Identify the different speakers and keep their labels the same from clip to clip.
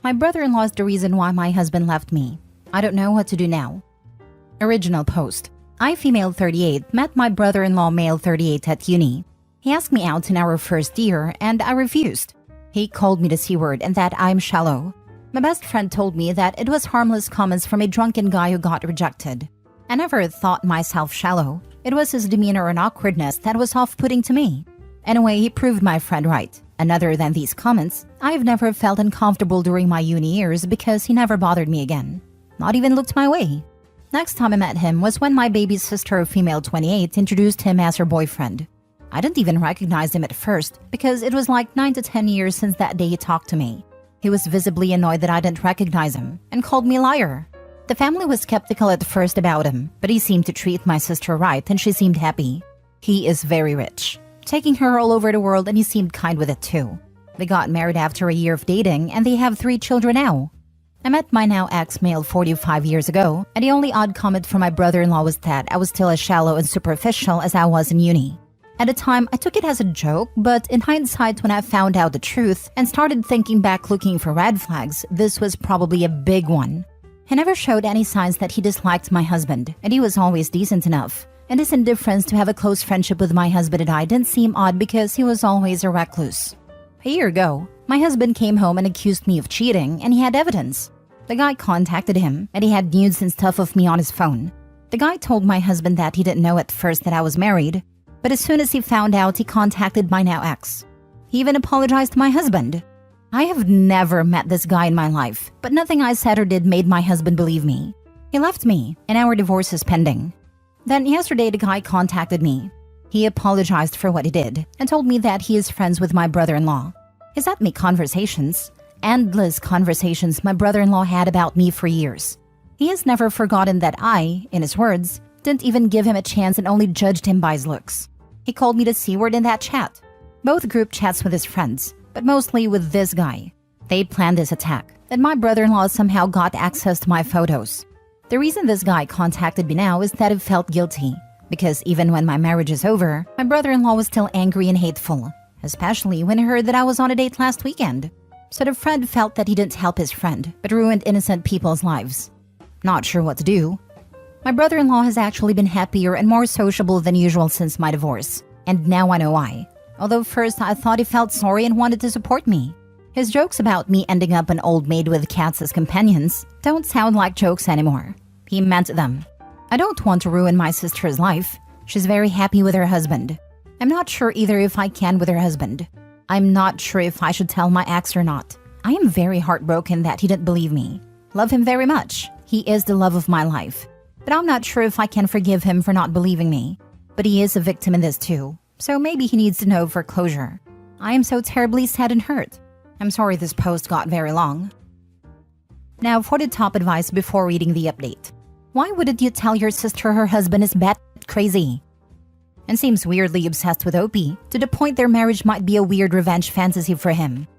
Speaker 1: My brother-in-law is the reason why my husband left me. I don't know what to do now. Original post. I, female 38, met my brother-in-law, male 38, at uni. He asked me out in our first year, and I refused. He called me the C-word and that I'm shallow. My best friend told me that it was harmless comments from a drunken guy who got rejected. I never thought myself shallow. It was his demeanor and awkwardness that was off-putting to me. Anyway, he proved my friend right. And other than these comments, I've never felt uncomfortable during my uni years because he never bothered me again. Not even looked my way. Next time I met him was when my baby's sister, female 28, introduced him as her boyfriend. I didn't even recognize him at first because it was like 9 to 10 years since that day he talked to me. He was visibly annoyed that I didn't recognize him and called me a liar. The family was skeptical at first about him, but he seemed to treat my sister right and she seemed happy. He is very rich, taking her all over the world, and he seemed kind with it too. They got married after a year of dating and they have 3 children now. I met my now ex-male 45 years ago, and the only odd comment from my brother-in-law was that I was still as shallow and superficial as I was in uni. At the time, I took it as a joke, but in hindsight, when I found out the truth and started thinking back looking for red flags, this was probably a big one. He never showed any signs that he disliked my husband, and he was always decent enough. And his indifference to have a close friendship with my husband and I didn't seem odd because he was always a recluse. A year ago, my husband came home and accused me of cheating, and he had evidence. The guy contacted him, and he had nudes and stuff of me on his phone. The guy told my husband that he didn't know at first that I was married, but as soon as he found out, he contacted my now ex. He even apologized to my husband. I have never met this guy in my life, but nothing I said or did made my husband believe me. He left me, and our divorce is pending. Then yesterday, the guy contacted me. He apologized for what he did and told me that he is friends with my brother-in-law. He sent me conversations, endless conversations my brother-in-law had about me for years. He has never forgotten that I, in his words, didn't even give him a chance and only judged him by his looks. He called me the C-word in that chat. Both group chats with his friends, but mostly with this guy. They planned this attack, and my brother-in-law somehow got access to my photos. The reason this guy contacted me now is that he felt guilty, because even when my marriage is over, my brother-in-law was still angry and hateful, especially when he heard that I was on a date last weekend. So the friend felt that he didn't help his friend, but ruined innocent people's lives. Not sure what to do. My brother-in-law has actually been happier and more sociable than usual since my divorce, and now I know why. Although first I thought he felt sorry and wanted to support me. His jokes about me ending up an old maid with cats as companions don't sound like jokes anymore. He meant them. I don't want to ruin my sister's life. She's very happy with her husband. I'm not sure either if I can with her husband. I'm not sure if I should tell my ex or not. I am very heartbroken that he didn't believe me. Love him very much. He is the love of my life. But I'm not sure if I can forgive him for not believing me. But he is a victim in this too. So maybe he needs to know for closure. I am so terribly sad and hurt. I'm sorry this post got very long. Now for the top advice before reading the update. Why wouldn't you tell your sister her husband is bat crazy? And seems weirdly obsessed with Opie, to the point their marriage might be a weird revenge fantasy for him.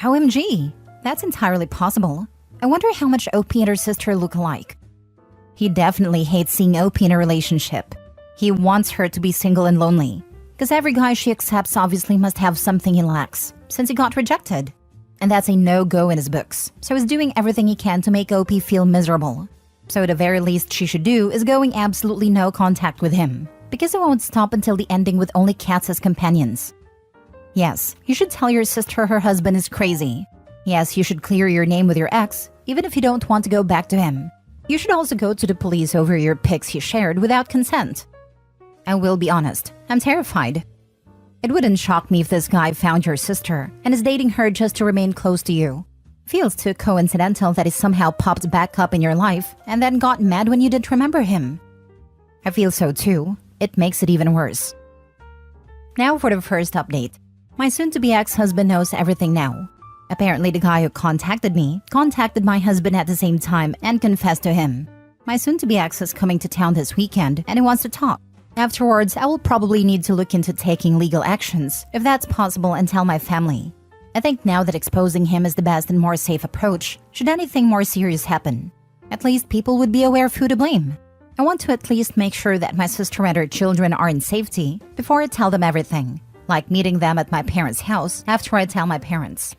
Speaker 1: OMG, that's entirely possible. I wonder how much Opie and her sister look alike. He definitely hates seeing Opie in a relationship. He wants her to be single and lonely, because every guy she accepts obviously must have something he lacks, since he got rejected. And that's a no-go in his books, so he's doing everything he can to make Opie feel miserable. So the very least she should do is going absolutely no contact with him, because it won't stop until the ending with only cats as companions. Yes, you should tell your sister her husband is crazy. Yes, you should clear your name with your ex, even if you don't want to go back to him. You should also go to the police over your pics he shared without consent. I will be honest, I'm terrified. It wouldn't shock me if this guy found your sister and is dating her just to remain close to you. Feels too coincidental that he somehow popped back up in your life and then got mad when you didn't remember him. I feel so too. It makes it even worse. Now for the first update. My soon-to-be ex-husband knows everything now. Apparently the guy who contacted me contacted my husband at the same time and confessed to him. My soon-to-be ex is coming to town this weekend and he wants to talk. Afterwards, I will probably need to look into taking legal actions, if that's possible, and tell my family. I think now that exposing him is the best and more safe approach, should anything more serious happen. At least people would be aware of who to blame. I want to at least make sure that my sister and her children are in safety before I tell them everything, like meeting them at my parents' house after I tell my parents.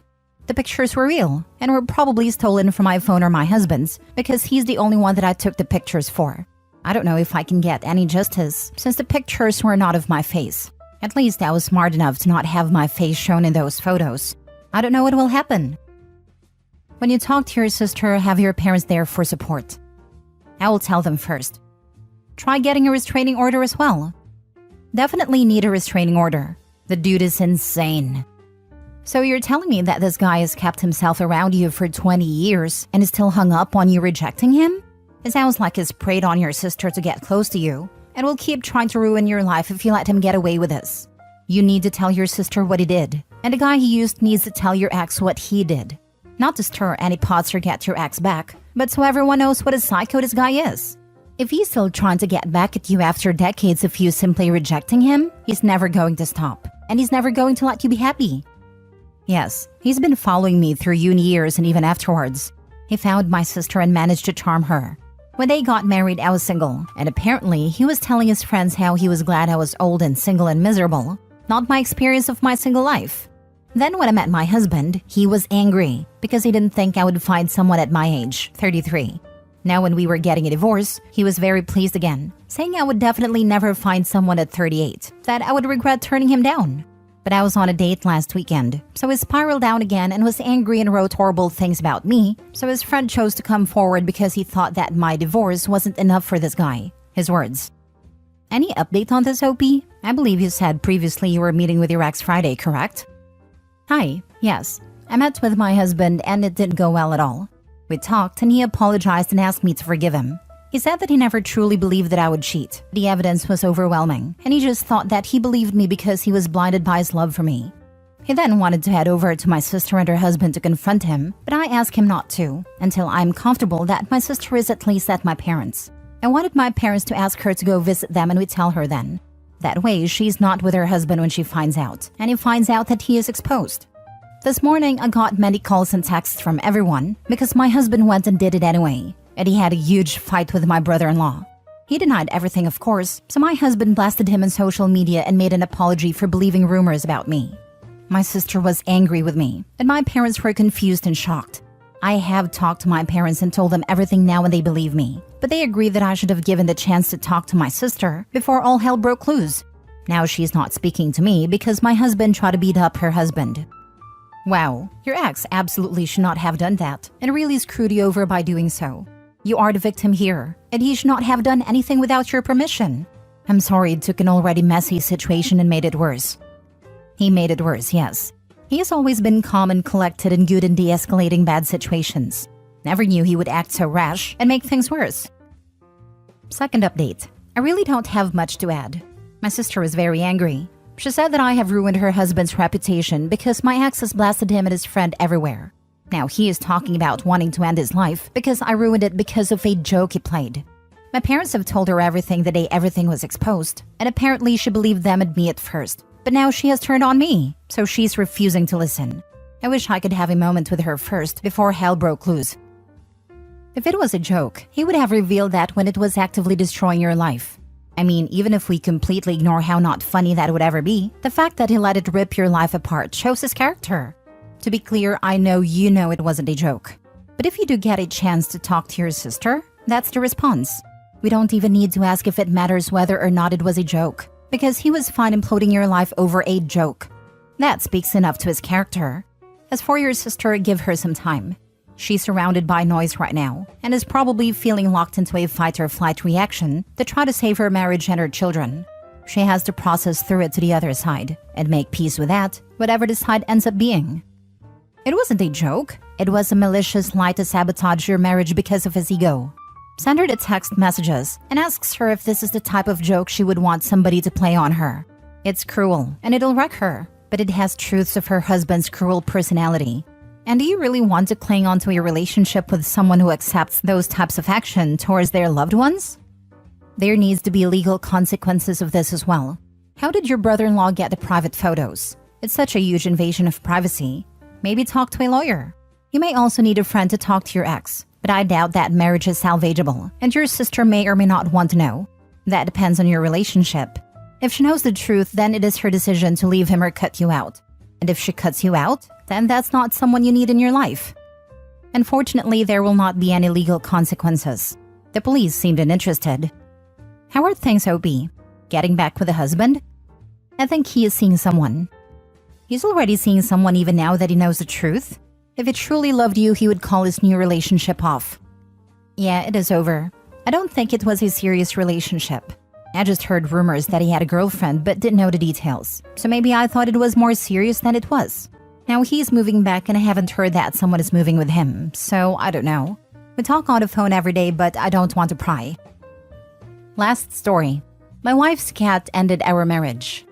Speaker 1: The pictures were real and were probably stolen from my phone or my husband's because he's the only one that I took the pictures for. I don't know if I can get any justice since the pictures were not of my face. At least I was smart enough to not have my face shown in those photos. I don't know what will happen. When you talk to your sister, have your parents there for support. I will tell them first. Try getting a restraining order as well. Definitely need a restraining order. The dude is insane. So you're telling me that this guy has kept himself around you for 20 years and is still hung up on you rejecting him? It sounds like he's preyed on your sister to get close to you and will keep trying to ruin your life if you let him get away with this. You need to tell your sister what he did, and the guy he used needs to tell your ex what he did. Not to stir any pots or get your ex back, but so everyone knows what a psycho this guy is. If he's still trying to get back at you after decades of you simply rejecting him, he's never going to stop, and he's never going to let you be happy. Yes, he's been following me through uni years and even afterwards. He found my sister and managed to charm her. When they got married, I was single, and apparently he was telling his friends how he was glad I was old and single and miserable, not my experience of my single life. Then when I met my husband, he was angry because he didn't think I would find someone at my age, 33. Now when we were getting a divorce, he was very pleased again, saying I would definitely never find someone at 38, that I would regret turning him down. But I was on a date last weekend, so he spiraled down again and was angry and wrote horrible things about me, so his friend chose to come forward because he thought that my divorce wasn't enough for this guy. His words. Any update on this, OP? I believe you said previously you were meeting with your ex Friday, correct? Hi, yes. I met with my husband and it didn't go well at all. We talked and he apologized and asked me to forgive him. He said that he never truly believed that I would cheat. The evidence was overwhelming, and he just thought that he believed me because he was blinded by his love for me. He then wanted to head over to my sister and her husband to confront him, but I asked him not to, until I'm comfortable that my sister is at least at my parents'. I wanted my parents to ask her to go visit them and we tell her then. That way, she's not with her husband when she finds out, and he finds out that he is exposed. This morning, I got many calls and texts from everyone because my husband went and did it anyway. And he had a huge fight with my brother-in-law. He denied everything, of course, so my husband blasted him on social media and made an apology for believing rumors about me. My sister was angry with me, and my parents were confused and shocked. I have talked to my parents and told them everything now and they believe me, but they agree that I should have given the chance to talk to my sister before all hell broke loose. Now she's not speaking to me because my husband tried to beat up her husband. Wow, your ex absolutely should not have done that and really screwed you over by doing so. You are the victim here, and he should not have done anything without your permission. I'm sorry it took an already messy situation and made it worse. He made it worse, yes. He has always been calm and collected and good in de-escalating bad situations. Never knew he would act so rash and make things worse. Second update. I really don't have much to add. My sister was very angry. She said that I have ruined her husband's reputation because my ex has blasted him and his friend everywhere. Now he is talking about wanting to end his life because I ruined it because of a joke he played. My parents have told her everything the day everything was exposed, and apparently she believed them and me at first. But now she has turned on me, so she's refusing to listen. I wish I could have a moment with her first before hell broke loose. If it was a joke, he would have revealed that when it was actively destroying your life. I mean, even if we completely ignore how not funny that would ever be, the fact that he let it rip your life apart shows his character. To be clear, I know you know it wasn't a joke. But if you do get a chance to talk to your sister, that's the response. We don't even need to ask if it matters whether or not it was a joke, because he was fine imploding your life over a joke. That speaks enough to his character. As for your sister, give her some time. She's surrounded by noise right now, and is probably feeling locked into a fight-or-flight reaction to try to save her marriage and her children. She has to process through it to the other side, and make peace with that, whatever the side ends up being. It wasn't a joke. It was a malicious lie to sabotage your marriage because of his ego. Send her the text messages and asks her if this is the type of joke she would want somebody to play on her. It's cruel and it'll wreck her, but it has truths of her husband's cruel personality. And do you really want to cling onto a relationship with someone who accepts those types of action towards their loved ones? There needs to be legal consequences of this as well. How did your brother-in-law get the private photos? It's such a huge invasion of privacy. Maybe talk to a lawyer. You may also need a friend to talk to your ex, but I doubt that marriage is salvageable, and your sister may or may not want to know. That depends on your relationship. If she knows the truth, then it is her decision to leave him or cut you out. And if she cuts you out, then that's not someone you need in your life. Unfortunately, there will not be any legal consequences. The police seemed uninterested. How are things, OP? Getting back with a husband? I think he is seeing someone. He's already seeing someone even now that he knows the truth. If he truly loved you, he would call his new relationship off. Yeah, it is over. I don't think it was a serious relationship. I just heard rumors that he had a girlfriend but didn't know the details. So maybe I thought it was more serious than it was. Now he's moving back and I haven't heard that someone is moving with him, so I don't know. We talk on the phone every day, but I don't want to pry. Last story. My wife's cat ended our marriage.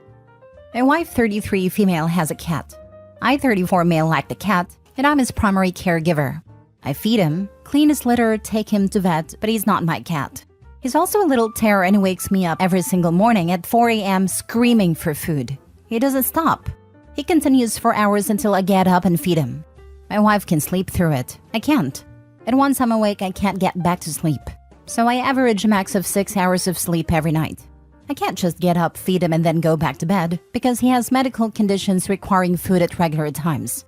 Speaker 1: My wife, 33, female, has a cat. I, 34, male, like the cat, and I'm his primary caregiver. I feed him, clean his litter, take him to vet, but he's not my cat. He's also a little terror and he wakes me up every single morning at 4 a.m. screaming for food. He doesn't stop. He continues for hours until I get up and feed him. My wife can sleep through it. I can't. And once I'm awake, I can't get back to sleep. So I average a max of 6 hours of sleep every night. I can't just get up, feed him, and then go back to bed because he has medical conditions requiring food at regular times.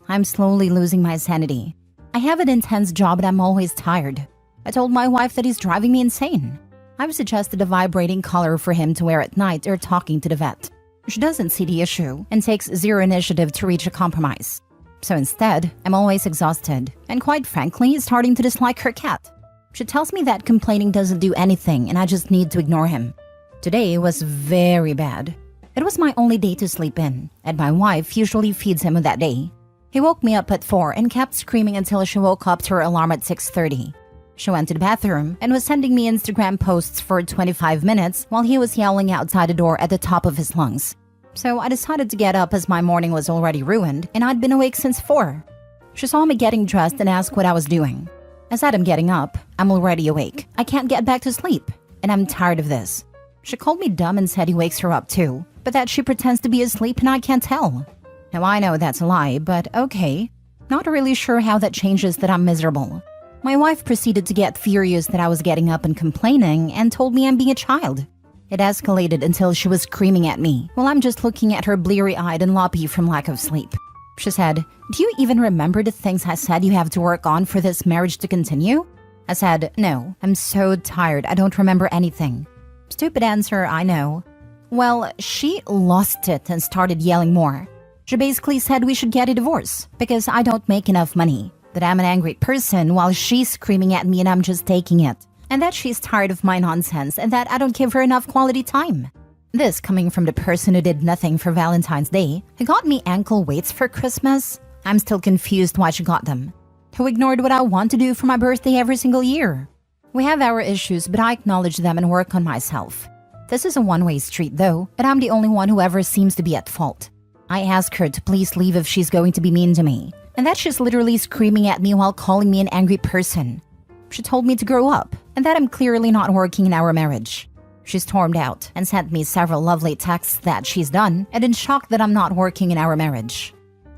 Speaker 1: I'm slowly losing my sanity. I have an intense job and I'm always tired. I told my wife that he's driving me insane. I've suggested a vibrating collar for him to wear at night or talking to the vet. She doesn't see the issue and takes zero initiative to reach a compromise. So instead, I'm always exhausted and quite frankly, starting to dislike her cat. She tells me that complaining doesn't do anything and I just need to ignore him. Today was very bad. It was my only day to sleep in, and my wife usually feeds him on that day. He woke me up at 4 and kept screaming until she woke up to her alarm at 6:30. She went to the bathroom and was sending me Instagram posts for 25 minutes while he was yelling outside the door at the top of his lungs. So I decided to get up as my morning was already ruined and I'd been awake since 4. She saw me getting dressed and asked what I was doing. I said I'm getting up. I'm already awake. I can't get back to sleep. And I'm tired of this. She called me dumb and said he wakes her up too, but that she pretends to be asleep and I can't tell. Now I know that's a lie, but okay. Not really sure how that changes that I'm miserable. My wife proceeded to get furious that I was getting up and complaining and told me I'm being a child. It escalated until she was screaming at me while I'm just looking at her bleary-eyed and loppy from lack of sleep. She said, "Do you even remember the things I said you have to work on for this marriage to continue?" I said, "No, I'm so tired, I don't remember anything." Stupid answer, I know. Well, she lost it and started yelling more. She basically said we should get a divorce because I don't make enough money, that I'm an angry person while she's screaming at me and I'm just taking it, and that she's tired of my nonsense and that I don't give her enough quality time. This coming from the person who did nothing for Valentine's Day, who got me ankle weights for Christmas. I'm still confused why she got them. Who ignored what I want to do for my birthday every single year. We have our issues, but I acknowledge them and work on myself. This is a one-way street though, and I'm the only one who ever seems to be at fault. I ask her to please leave if she's going to be mean to me, and that she's literally screaming at me while calling me an angry person. She told me to grow up, and that I'm clearly not working in our marriage. She stormed out and sent me several lovely texts that she's done, and in shock that I'm not working in our marriage.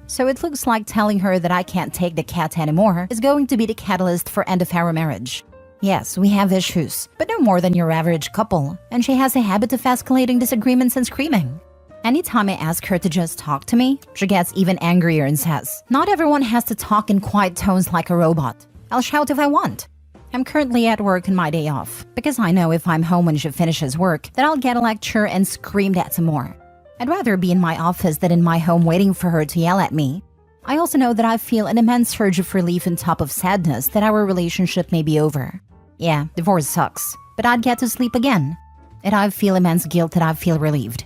Speaker 1: So it looks like telling her that I can't take the cat anymore is going to be the catalyst for end of our marriage. Yes, we have issues, but no more than your average couple, and she has a habit of escalating disagreements and screaming. Anytime I ask her to just talk to me, she gets even angrier and says, "Not everyone has to talk in quiet tones like a robot. I'll shout if I want." I'm currently at work on my day off, because I know if I'm home when she finishes work, that I'll get a lecture and screamed at some more. I'd rather be in my office than in my home waiting for her to yell at me. I also know that I feel an immense surge of relief on top of sadness that our relationship may be over. Yeah, divorce sucks, but I'd get to sleep again. And I feel immense guilt that I feel relieved.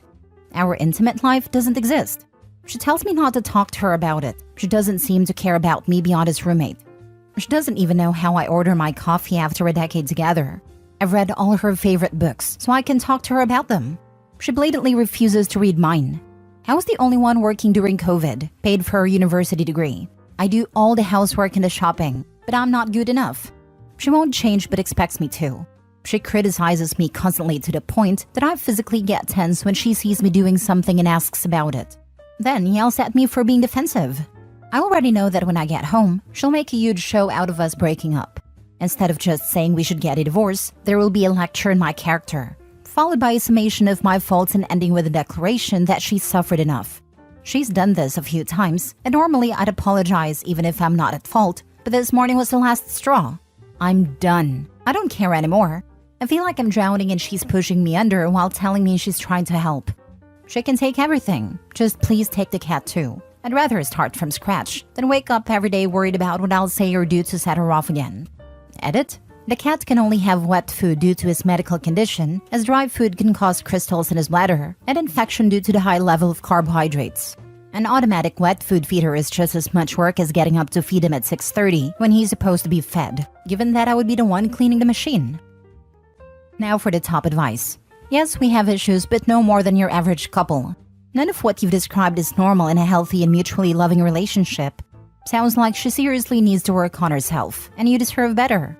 Speaker 1: Our intimate life doesn't exist. She tells me not to talk to her about it. She doesn't seem to care about me beyond as roommate. She doesn't even know how I order my coffee after a decade together. I've read all her favorite books, so I can talk to her about them. She blatantly refuses to read mine. I was the only one working during COVID, paid for her university degree. I do all the housework and the shopping, but I'm not good enough. She won't change but expects me to. She criticizes me constantly to the point that I physically get tense when she sees me doing something and asks about it. Then yells at me for being defensive. I already know that when I get home, she'll make a huge show out of us breaking up. Instead of just saying we should get a divorce, there will be a lecture in my character, followed by a summation of my faults and ending with a declaration that she's suffered enough. She's done this a few times, and normally I'd apologize even if I'm not at fault, but this morning was the last straw. I'm done. I don't care anymore. I feel like I'm drowning and she's pushing me under while telling me she's trying to help. She can take everything. Just please take the cat too. I'd rather start from scratch than wake up every day worried about what I'll say or do to set her off again. Edit. The cat can only have wet food due to his medical condition, as dry food can cause crystals in his bladder and infection due to the high level of carbohydrates. An automatic wet food feeder is just as much work as getting up to feed him at 6:30 when he's supposed to be fed, given that I would be the one cleaning the machine. Now for the top advice. Yes, we have issues, but no more than your average couple. None of what you've described is normal in a healthy and mutually loving relationship. Sounds like she seriously needs to work on herself, and you deserve better.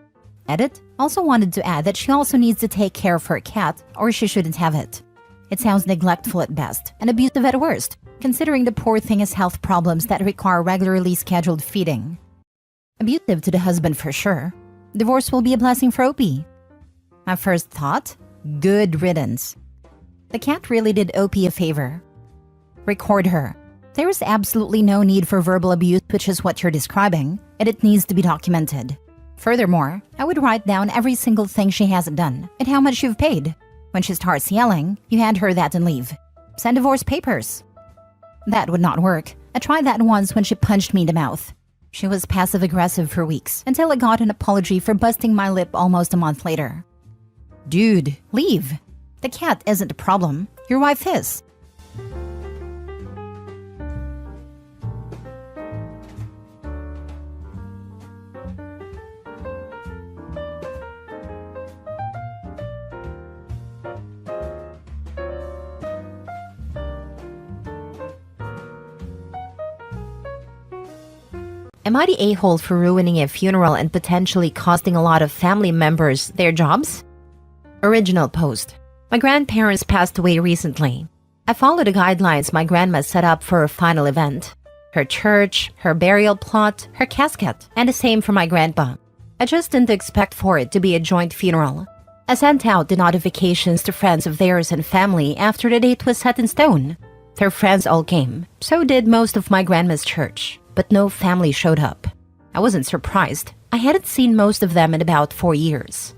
Speaker 1: Edit. Also wanted to add that she also needs to take care of her cat, or she shouldn't have it. It sounds neglectful at best, and abusive at worst, considering the poor thing has health problems that require regularly scheduled feeding. Abusive to the husband for sure. Divorce will be a blessing for Opie. My first thought? Good riddance. The cat really did Opie a favor. Record her. There is absolutely no need for verbal abuse, which is what you're describing, and it needs to be documented. Furthermore, I would write down every single thing she hasn't done and how much you've paid. When she starts yelling, you hand her that and leave. Send divorce papers. That would not work. I tried that once when she punched me in the mouth. She was passive-aggressive for weeks until I got an apology for busting my lip almost a month later. Dude, leave. The cat isn't a problem. Your wife is. Am I the a-hole for ruining a funeral and potentially costing a lot of family members their jobs? Original post. My grandparents passed away recently. I followed the guidelines my grandma set up for her final event. Her church, her burial plot, her casket, and the same for my grandpa. I just didn't expect for it to be a joint funeral. I sent out the notifications to friends of theirs and family after the date was set in stone. Their friends all came, so did most of my grandma's church. But no family showed up. I wasn't surprised. I hadn't seen most of them in about 4 years.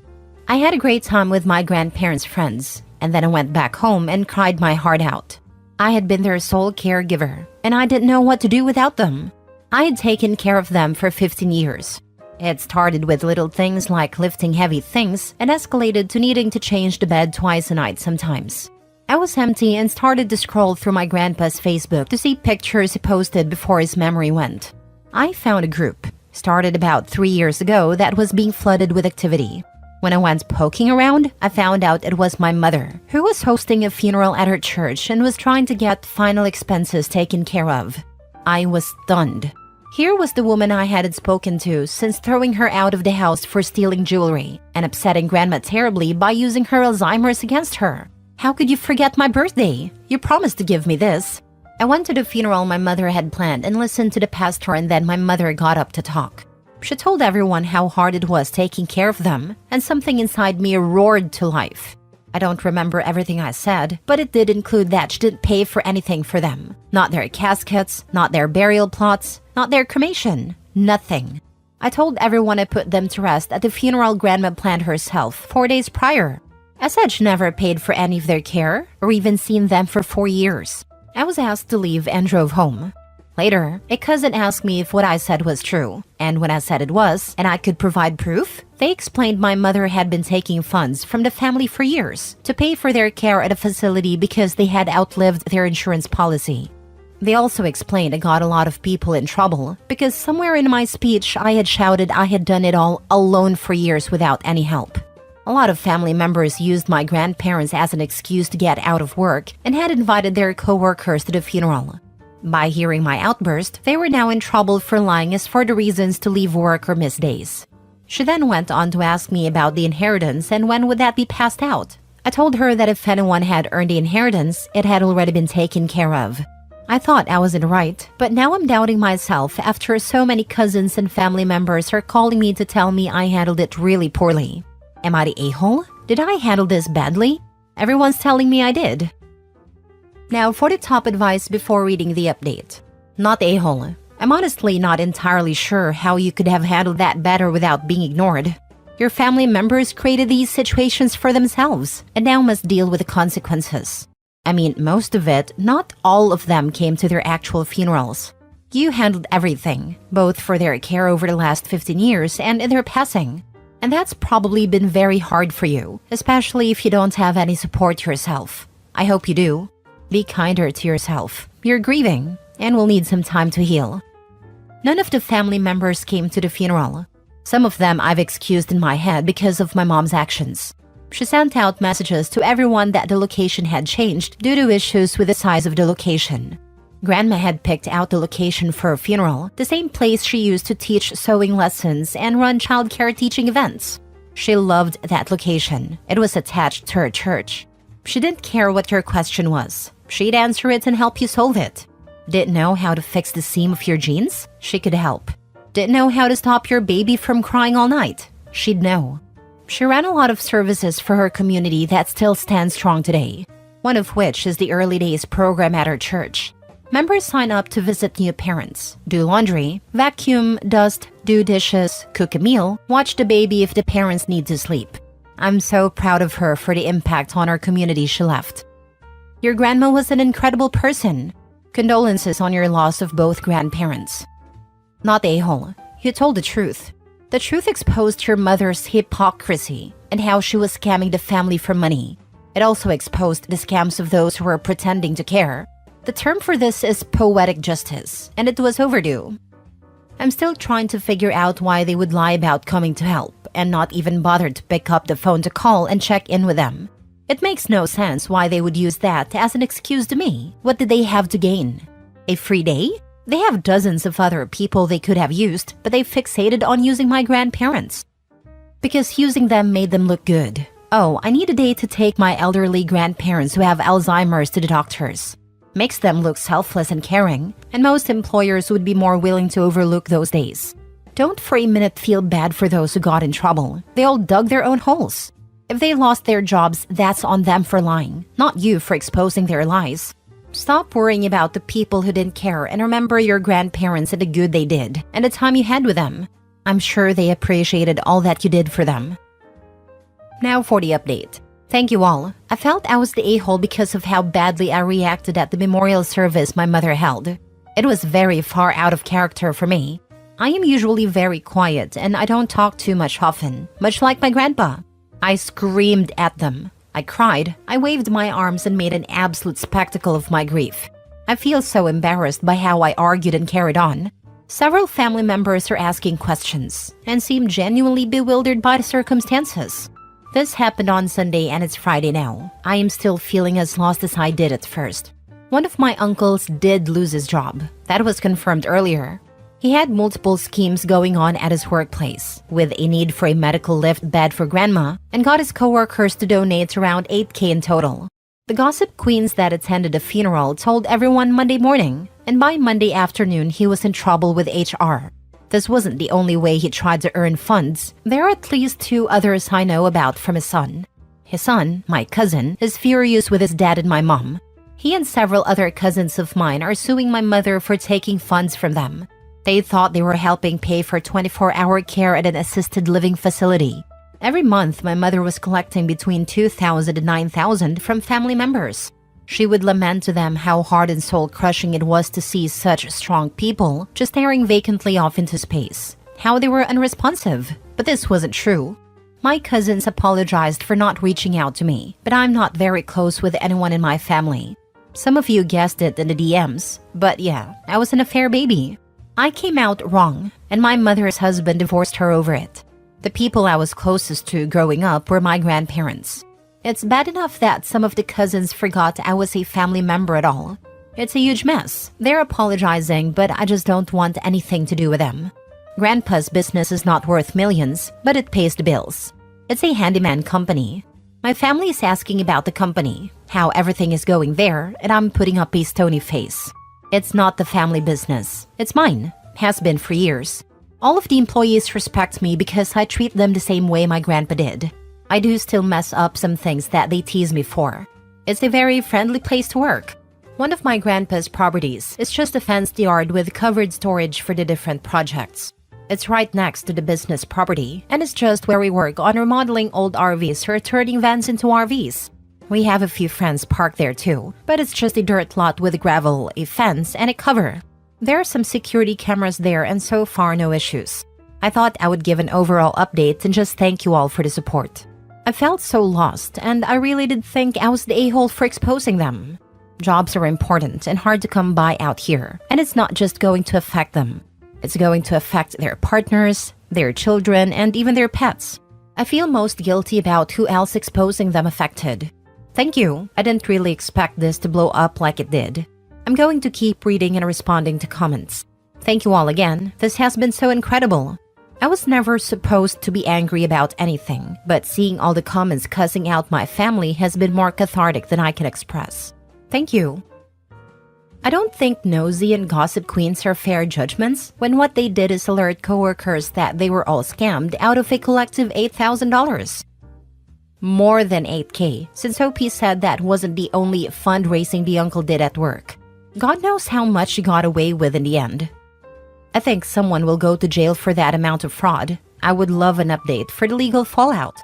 Speaker 1: I had a great time with my grandparents' friends, and then I went back home and cried my heart out. I had been their sole caregiver, and I didn't know what to do without them. I had taken care of them for 15 years. It started with little things like lifting heavy things and escalated to needing to change the bed twice a night sometimes. I was empty and started to scroll through my grandpa's Facebook to see pictures he posted before his memory went. I found a group, started about 3 years ago, that was being flooded with activity. When I went poking around, I found out it was my mother, who was hosting a funeral at her church and was trying to get final expenses taken care of. I was stunned. Here was the woman I hadn't spoken to since throwing her out of the house for stealing jewelry and upsetting Grandma terribly by using her Alzheimer's against her. How could you forget my birthday? You promised to give me this. I went to the funeral my mother had planned and listened to the pastor, and then my mother got up to talk. She told everyone how hard it was taking care of them, and something inside me roared to life. I don't remember everything I said, but it did include that she didn't pay for anything for them. Not their caskets, not their burial plots, not their cremation. Nothing. I told everyone I put them to rest at the funeral Grandma planned herself 4 days prior. I said she never paid for any of their care or even seen them for 4 years. I was asked to leave and drove home. Later, a cousin asked me if what I said was true, and when I said it was, and I could provide proof, they explained my mother had been taking funds from the family for years to pay for their care at a facility because they had outlived their insurance policy. They also explained I got a lot of people in trouble because somewhere in my speech I had shouted I had done it all alone for years without any help. A lot of family members used my grandparents as an excuse to get out of work and had invited their co-workers to the funeral. By hearing my outburst, they were now in trouble for lying as for the reasons to leave work or miss days. She then went on to ask me about the inheritance and when would that be passed out. I told her that if anyone had earned the inheritance, it had already been taken care of. I thought I was in the right, but now I'm doubting myself after so many cousins and family members are calling me to tell me I handled it really poorly. Am I the a-hole? Did I handle this badly? Everyone's telling me I did. Now for the top advice before reading the update. Not a-hole. I'm honestly not entirely sure how you could have handled that better without being ignored. Your family members created these situations for themselves and now must deal with the consequences. I mean, most of it, not all of them came to their actual funerals. You handled everything, both for their care over the last 15 years and in their passing. And that's probably been very hard for you, especially if you don't have any support yourself. I hope you do. Be kinder to yourself. You're grieving and will need some time to heal. None of the family members came to the funeral. Some of them I've excused in my head because of my mom's actions. She sent out messages to everyone that the location had changed due to issues with the size of the location. Grandma had picked out the location for her funeral, the same place she used to teach sewing lessons and run childcare teaching events. She loved that location. It was attached to her church. She didn't care what your question was. She'd answer it and help you solve it. Didn't know how to fix the seam of your jeans? She could help. Didn't know how to stop your baby from crying all night? She'd know. She ran a lot of services for her community that still stands strong today, one of which is the Early Days program at her church. Members sign up to visit new parents, do laundry, vacuum, dust, do dishes, cook a meal, watch the baby if the parents need to sleep. I'm so proud of her for the impact on our community she left. Your grandma was an incredible person. Condolences on your loss of both grandparents. Not a-hole. You told the truth. The truth exposed your mother's hypocrisy and how she was scamming the family for money. It also exposed the scams of those who were pretending to care. The term for this is poetic justice, and it was overdue. I'm still trying to figure out why they would lie about coming to help and not even bother to pick up the phone to call and check in with them. It makes no sense why they would use that as an excuse to me. What did they have to gain? A free day? They have dozens of other people they could have used, but they fixated on using my grandparents. Because using them made them look good. Oh, I need a day to take my elderly grandparents who have Alzheimer's to the doctors. Makes them look selfless and caring, and most employers would be more willing to overlook those days. Don't for a minute feel bad for those who got in trouble. They all dug their own holes. If they lost their jobs, that's on them for lying, not you for exposing their lies. Stop worrying about the people who didn't care and remember your grandparents and the good they did and the time you had with them. I'm sure they appreciated all that you did for them. Now for the update. Thank you all. I felt I was the a-hole because of how badly I reacted at the memorial service my mother held. It was very far out of character for me. I am usually very quiet and I don't talk too much often, much like my grandpa. I screamed at them. I cried, I waved my arms and made an absolute spectacle of my grief. I feel so embarrassed by how I argued and carried on. Several family members are asking questions and seem genuinely bewildered by the circumstances. This happened on Sunday and it's Friday now. I am still feeling as lost as I did at first. One of my uncles did lose his job. That was confirmed earlier. He had multiple schemes going on at his workplace, with a need for a medical lift bed for grandma, and got his coworkers to donate around $8,000 in total. The gossip queens that attended the funeral told everyone Monday morning, and by Monday afternoon he was in trouble with HR. This wasn't the only way he tried to earn funds. There are at least 2 others I know about from his son. His son, my cousin, is furious with his dad and my mom. He and several other cousins of mine are suing my mother for taking funds from them. They thought they were helping pay for 24-hour care at an assisted living facility. Every month, my mother was collecting between $2,000 and $9,000 from family members. She would lament to them how hard and soul-crushing it was to see such strong people just staring vacantly off into space, how they were unresponsive. But this wasn't true. My cousins apologized for not reaching out to me, but I'm not very close with anyone in my family. Some of you guessed it in the DMs, but yeah, I was an affair baby. I came out wrong, and my mother's husband divorced her over it. The people I was closest to growing up were my grandparents. It's bad enough that some of the cousins forgot I was a family member at all. It's a huge mess. They're apologizing, but I just don't want anything to do with them. Grandpa's business is not worth millions, but it pays the bills. It's a handyman company. My family is asking about the company, how everything is going there, and I'm putting up a stony face. It's not the family business. It's mine. Has been for years. All of the employees respect me because I treat them the same way my grandpa did. I do still mess up some things that they tease me for. It's a very friendly place to work. One of my grandpa's properties is just a fenced yard with covered storage for the different projects. It's right next to the business property, and it's just where we work on remodeling old RVs or turning vans into RVs. We have a few friends parked there too, but it's just a dirt lot with gravel, a fence, and a cover. There are some security cameras there, and so far no issues. I thought I would give an overall update and just thank you all for the support. I felt so lost, and I really did think I was the a-hole for exposing them. Jobs are important and hard to come by out here, and it's not just going to affect them. It's going to affect their partners, their children, and even their pets. I feel most guilty about who else exposing them affected. Thank you. I didn't really expect this to blow up like it did. I'm going to keep reading and responding to comments. Thank you all again. This has been so incredible. I was never supposed to be angry about anything, but seeing all the comments cussing out my family has been more cathartic than I can express. Thank you. I don't think nosy and gossip queens are fair judgments when what they did is alert coworkers that they were all scammed out of a collective $8,000. More than $8K, since OP said that wasn't the only fundraising the uncle did at work. God knows how much she got away with in the end. I think someone will go to jail for that amount of fraud. I would love an update for the legal fallout.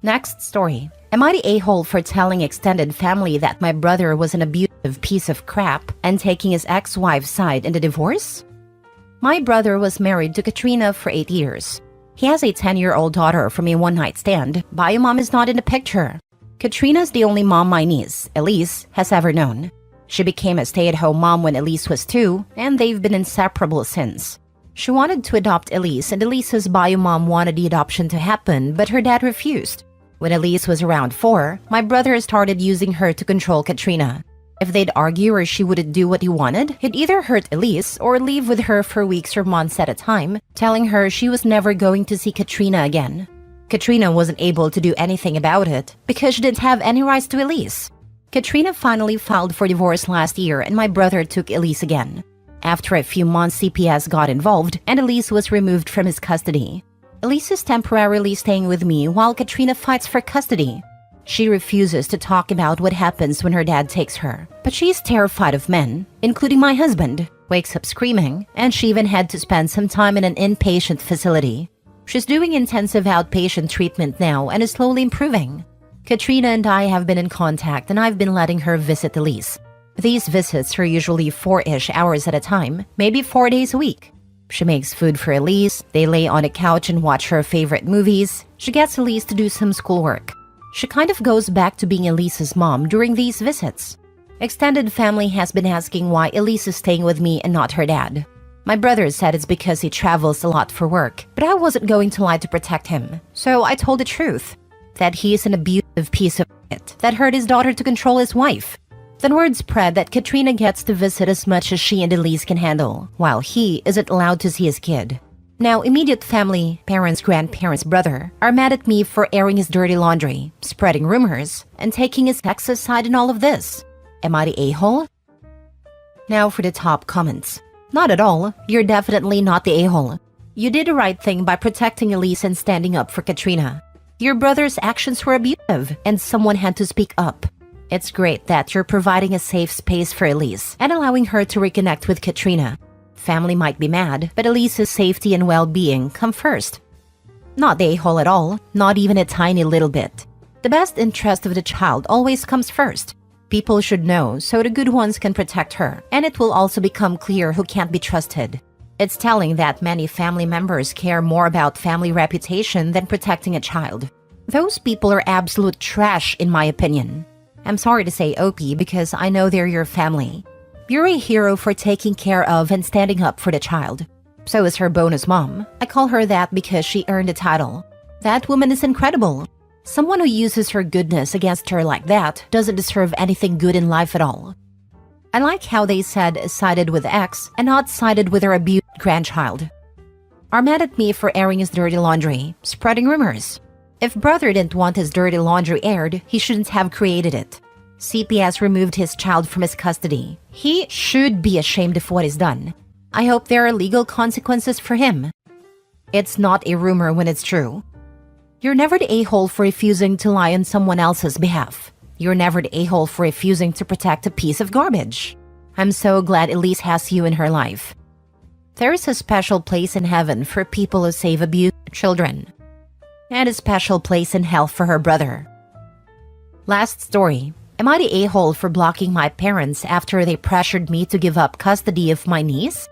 Speaker 1: Next story. Am I the a-hole for telling extended family that my brother was an abusive piece of crap and taking his ex-wife's side in the divorce? My brother was married to Katrina for 8 years. He has a 10-year-old daughter from a one-night stand. Bio mom is not in the picture. Katrina's the only mom my niece, Elise, has ever known. She became a stay-at-home mom when Elise was 2, and they've been inseparable since. She wanted to adopt Elise, and Elise's bio mom wanted the adoption to happen, but her dad refused. When Elise was around 4, my brother started using her to control Katrina. If they'd argue or she wouldn't do what he wanted, he'd either hurt Elise or leave with her for weeks or months at a time, telling her she was never going to see Katrina again. Katrina wasn't able to do anything about it because she didn't have any rights to Elise. Katrina finally filed for divorce last year, and my brother took Elise again. After a few months, CPS got involved and Elise was removed from his custody. Elise is temporarily staying with me while Katrina fights for custody. She refuses to talk about what happens when her dad takes her, but she's terrified of men, including my husband, wakes up screaming, and she even had to spend some time in an inpatient facility. She's doing intensive outpatient treatment now and is slowly improving. Katrina and I have been in contact, and I've been letting her visit Elise. These visits are usually 4-ish hours at a time, maybe 4 days a week. She makes food for Elise, they lay on a couch and watch her favorite movies. She gets Elise to do some schoolwork. She kind of goes back to being Elise's mom during these visits. Extended family has been asking why Elise is staying with me and not her dad. My brother said it's because he travels a lot for work, but I wasn't going to lie to protect him. So I told the truth, that he is an abusive piece of shit that hurt his daughter to control his wife. Then word spread that Katrina gets to visit as much as she and Elise can handle, while he isn't allowed to see his kid. Now, immediate family, parents, grandparents, brother, are mad at me for airing his dirty laundry, spreading rumors, and taking his ex's side in all of this. Am I the a-hole? Now for the top comments. Not at all. You're definitely not the a-hole. You did the right thing by protecting Elise and standing up for Katrina. Your brother's actions were abusive, and someone had to speak up. It's great that you're providing a safe space for Elise and allowing her to reconnect with Katrina. Family might be mad, but Elise's safety and well-being come first. Not the a-hole at all, not even a tiny little bit. The best interest of the child always comes first. People should know so the good ones can protect her, and it will also become clear who can't be trusted. It's telling that many family members care more about family reputation than protecting a child. Those people are absolute trash in my opinion. I'm sorry to say OP because I know they're your family. You're a hero for taking care of and standing up for the child. So is her bonus mom. I call her that because she earned the title. That woman is incredible. Someone who uses her goodness against her like that doesn't deserve anything good in life at all. I like how they said sided with ex and not sided with her abused grandchild. Are mad at me for airing his dirty laundry, spreading rumors. If brother didn't want his dirty laundry aired, he shouldn't have created it. CPS removed his child from his custody. He should be ashamed of what he's done. I hope there are legal consequences for him. It's not a rumor when it's true. You're never the a-hole for refusing to lie on someone else's behalf. You're never the a-hole for refusing to protect a piece of garbage. I'm so glad Elise has you in her life. There is a special place in heaven for people who save abused children, and a special place in hell for her brother. Last story. Am I the a-hole for blocking my parents after they pressured me to give up custody of my niece?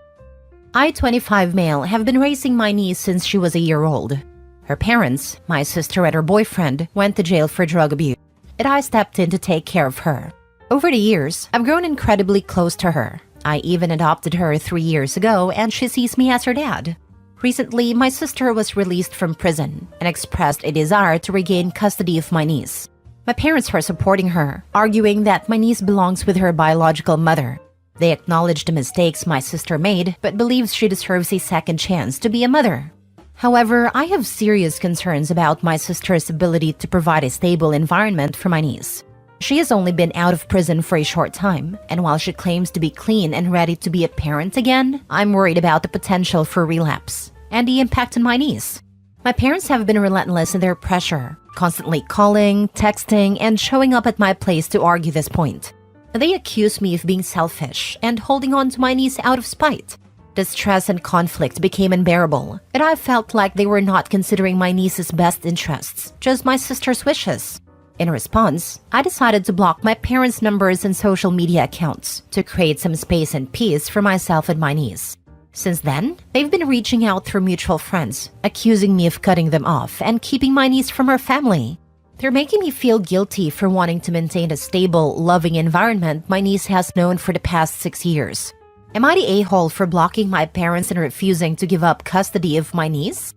Speaker 1: I, 25 male, have been raising my niece since she was a year old. Her parents, my sister and her boyfriend, went to jail for drug abuse, and I stepped in to take care of her. Over the years, I've grown incredibly close to her. I even adopted her 3 years ago, and she sees me as her dad. Recently, my sister was released from prison and expressed a desire to regain custody of my niece. My parents are supporting her, arguing that my niece belongs with her biological mother. They acknowledge the mistakes my sister made, but believes she deserves a second chance to be a mother. However, I have serious concerns about my sister's ability to provide a stable environment for my niece. She has only been out of prison for a short time, and while she claims to be clean and ready to be a parent again, I'm worried about the potential for relapse and the impact on my niece. My parents have been relentless in their pressure, constantly calling, texting, and showing up at my place to argue this point. They accuse me of being selfish and holding on to my niece out of spite. The stress and conflict became unbearable, and I felt like they were not considering my niece's best interests, just my sister's wishes. In response, I decided to block my parents' numbers and social media accounts to create some space and peace for myself and my niece. Since then, they've been reaching out through mutual friends, accusing me of cutting them off and keeping my niece from her family. They're making me feel guilty for wanting to maintain a stable, loving environment my niece has known for the past 6 years. Am I the a-hole for blocking my parents and refusing to give up custody of my niece?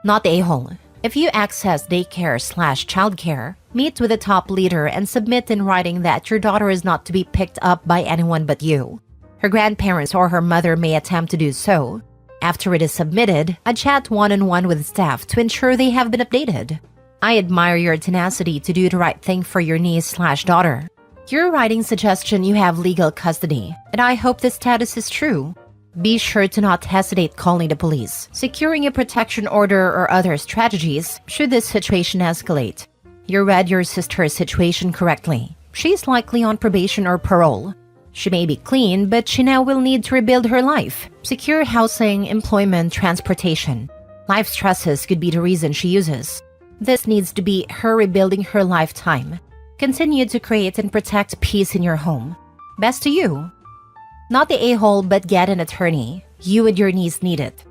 Speaker 1: Not the a-hole. If you access daycare/childcare, meet with the top leader and submit in writing that your daughter is not to be picked up by anyone but you. Her grandparents or her mother may attempt to do so. After it is submitted, I chat one-on-one with staff to ensure they have been updated. I admire your tenacity to do the right thing for your niece/daughter. You're writing suggestion you have legal custody, and I hope this status is true. Be sure to not hesitate calling the police, securing a protection order or other strategies should this situation escalate. You read your sister's situation correctly. She's likely on probation or parole. She may be clean, but she now will need to rebuild her life, secure housing, employment, transportation. Life stresses could be the reason she uses. This needs to be her rebuilding her lifetime. Continue to create and protect peace in your home. Best to you. Not the a-hole, but get an attorney. You and your niece need it.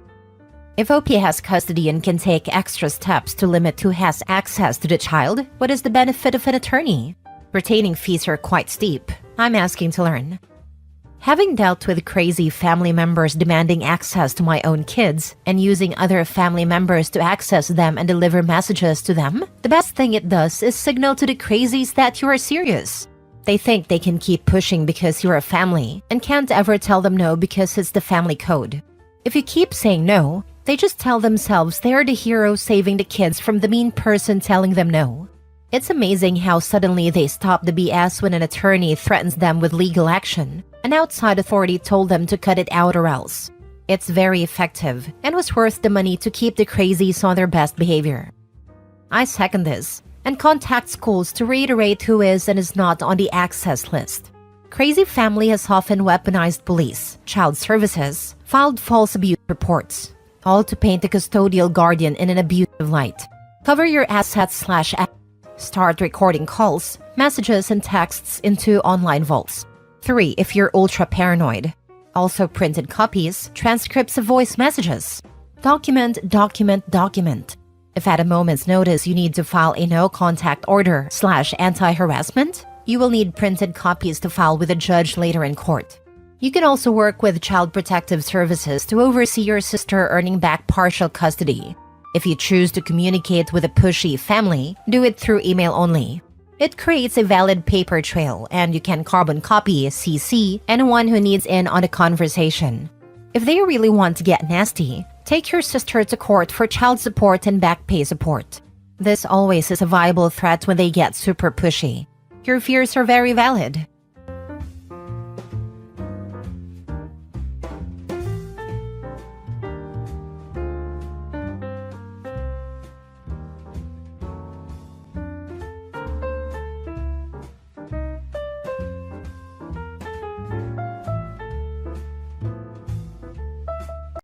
Speaker 1: If OP has custody and can take extra steps to limit who has access to the child, what is the benefit of an attorney? Retaining fees are quite steep. I'm asking to learn. Having dealt with crazy family members demanding access to my own kids and using other family members to access them and deliver messages to them, the best thing it does is signal to the crazies that you are serious. They think they can keep pushing because you're a family and can't ever tell them no because it's the family code. If you keep saying no, they just tell themselves they're the hero saving the kids from the mean person telling them no. It's amazing how suddenly they stop the BS when an attorney threatens them with legal action. An outside authority told them to cut it out or else. It's very effective and was worth the money to keep the crazies on their best behavior. I second this and contact schools to reiterate who is and is not on the access list. Crazy family has often weaponized police, child services, filed false abuse reports, all to paint the custodial guardian in an abusive light. Cover your assets / start recording calls, messages, and texts into online vaults. 3. If you're ultra paranoid. Also printed copies, transcripts of voice messages. Document. If at a moment's notice you need to file a no-contact order / anti-harassment, you will need printed copies to file with a judge later in court. You can also work with Child Protective Services to oversee your sister earning back partial custody. If you choose to communicate with a pushy family, do it through email only. It creates a valid paper trail, and you can carbon copy CC anyone who needs in on a conversation. If they really want to get nasty, take your sister to court for child support and back pay support. This always is a viable threat when they get super pushy. Your fears are very valid.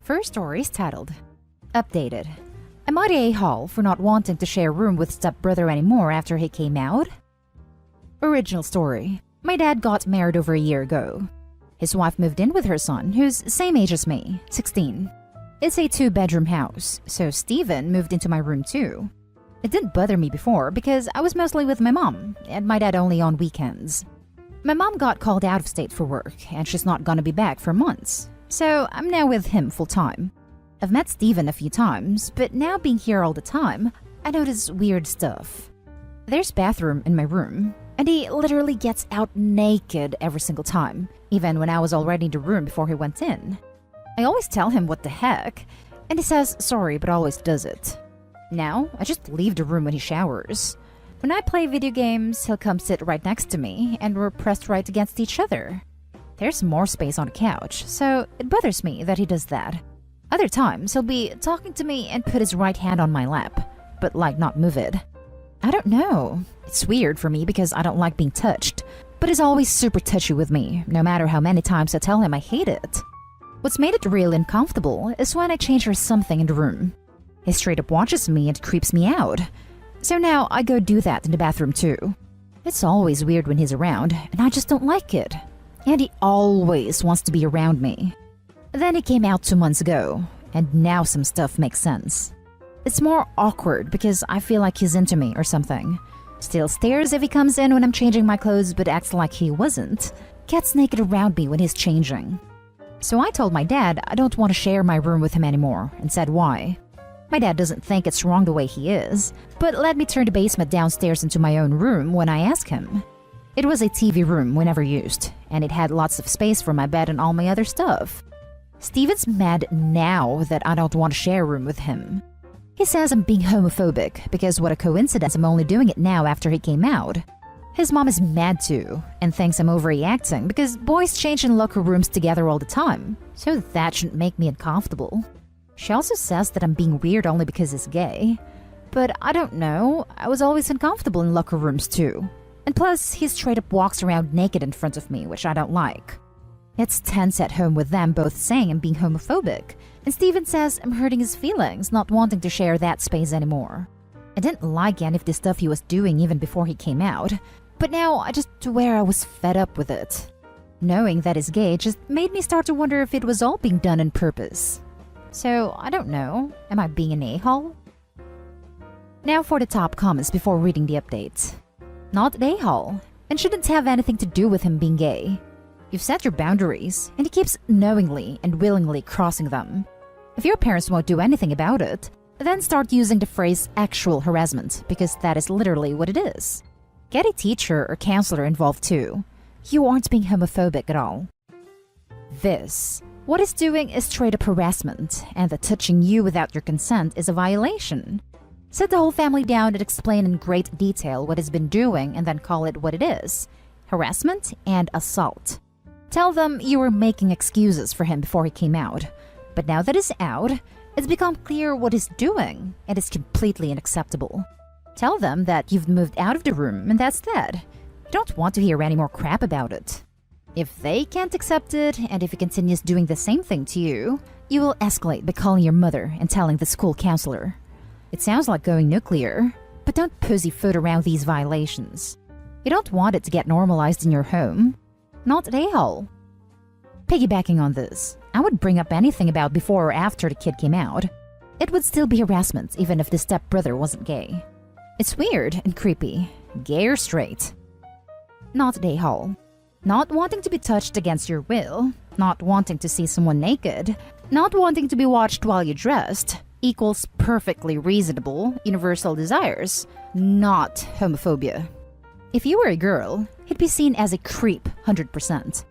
Speaker 1: First story is titled, Updated. Am I the a-hole for not wanting to share a room with stepbrother anymore after he came out? Original story. My dad got married over a year ago. His wife moved in with her son, who's same age as me, 16. It's a 2-bedroom house, so Steven moved into my room too. It didn't bother me before because I was mostly with my mom, and my dad only on weekends. My mom got called out of state for work, and she's not gonna be back for months, so I'm now with him full time. I've met Steven a few times, but now being here all the time, I notice weird stuff. There's a bathroom in my room, and he literally gets out naked every single time, even when I was already in the room before he went in. I always tell him what the heck, and he says sorry but always does it. Now, I just leave the room when he showers. When I play video games, he'll come sit right next to me, and we're pressed right against each other. There's more space on the couch, so it bothers me that he does that. Other times, he'll be talking to me and put his right hand on my lap, but like not move it. I don't know. It's weird for me because I don't like being touched, but he's always super touchy with me, no matter how many times I tell him I hate it. What's made it real uncomfortable is when I change for something in the room. He straight up watches me and creeps me out. So now I go do that in the bathroom too. It's always weird when he's around, and I just don't like it. And he always wants to be around me. Then he came out 2 months ago, and now some stuff makes sense. It's more awkward because I feel like he's into me or something. Still stares if he comes in when I'm changing my clothes but acts like he wasn't. Gets naked around me when he's changing. So I told my dad I don't want to share my room with him anymore and said why. My dad doesn't think it's wrong the way he is, but let me turn the basement downstairs into my own room when I ask him. It was a TV room we never used, and it had lots of space for my bed and all my other stuff. Steven's mad now that I don't want to share a room with him. He says I'm being homophobic because what a coincidence I'm only doing it now after he came out. His mom is mad too and thinks I'm overreacting because boys change in locker rooms together all the time, so that shouldn't make me uncomfortable. She also says that I'm being weird only because he's gay. But I don't know, I was always uncomfortable in locker rooms too. And plus, he straight up walks around naked in front of me, which I don't like. It's tense at home with them both saying I'm being homophobic, and Steven says I'm hurting his feelings, not wanting to share that space anymore. I didn't like any of the stuff he was doing even before he came out, but now I just swear I was fed up with it. Knowing that he's gay just made me start to wonder if it was all being done on purpose. So, I don't know, am I being an a-hole? Now for the top comments before reading the update. Not an a-hole, and shouldn't have anything to do with him being gay. You've set your boundaries, and he keeps knowingly and willingly crossing them. If your parents won't do anything about it, then start using the phrase actual harassment, because that is literally what it is. Get a teacher or counselor involved too. You aren't being homophobic at all. What he's doing is straight up harassment, and that touching you without your consent is a violation. Sit the whole family down and explain in great detail what he's been doing and then call it what it is: harassment and assault. Tell them you were making excuses for him before he came out, but now that he's out, it's become clear what he's doing, and it's completely unacceptable. Tell them that you've moved out of the room and that's that. You don't want to hear any more crap about it. If they can't accept it, and if he continues doing the same thing to you, you will escalate by calling your mother and telling the school counselor. It sounds like going nuclear, but don't pussyfoot around these violations. You don't want it to get normalized in your home. Not an a-hole. Piggybacking on this, I would bring up anything about before or after the kid came out. It would still be harassment even if the stepbrother wasn't gay. It's weird and creepy, gay or straight. Not an a-hole. Not wanting to be touched against your will, not wanting to see someone naked, not wanting to be watched while you're dressed, equals perfectly reasonable, universal desires, not homophobia. If you were a girl, he'd be seen as a creep 100%.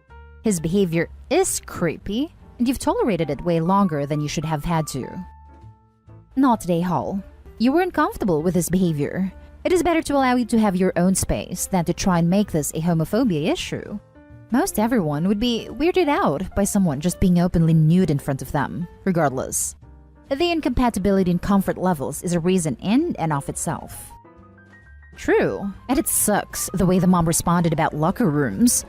Speaker 1: His behavior is creepy, and you've tolerated it way longer than you should have had to. Not an a-hole. You were uncomfortable with his behavior. It is better to allow you to have your own space than to try and make this a homophobia issue. Most everyone would be weirded out by someone just being openly nude in front of them, regardless. The incompatibility in comfort levels is a reason in and of itself. True, and it sucks the way the mom responded about locker rooms.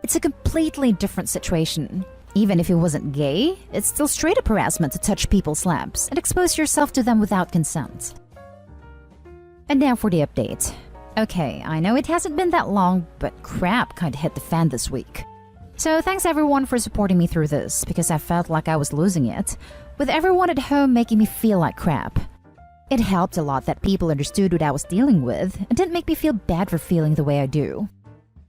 Speaker 1: It's a completely different situation. Even if he wasn't gay, it's still straight up harassment to touch people's laps and expose yourself to them without consent. And now for the update. Okay, I know it hasn't been that long, but crap kinda hit the fan this week. So thanks everyone for supporting me through this, because I felt like I was losing it, with everyone at home making me feel like crap. It helped a lot that people understood what I was dealing with and didn't make me feel bad for feeling the way I do.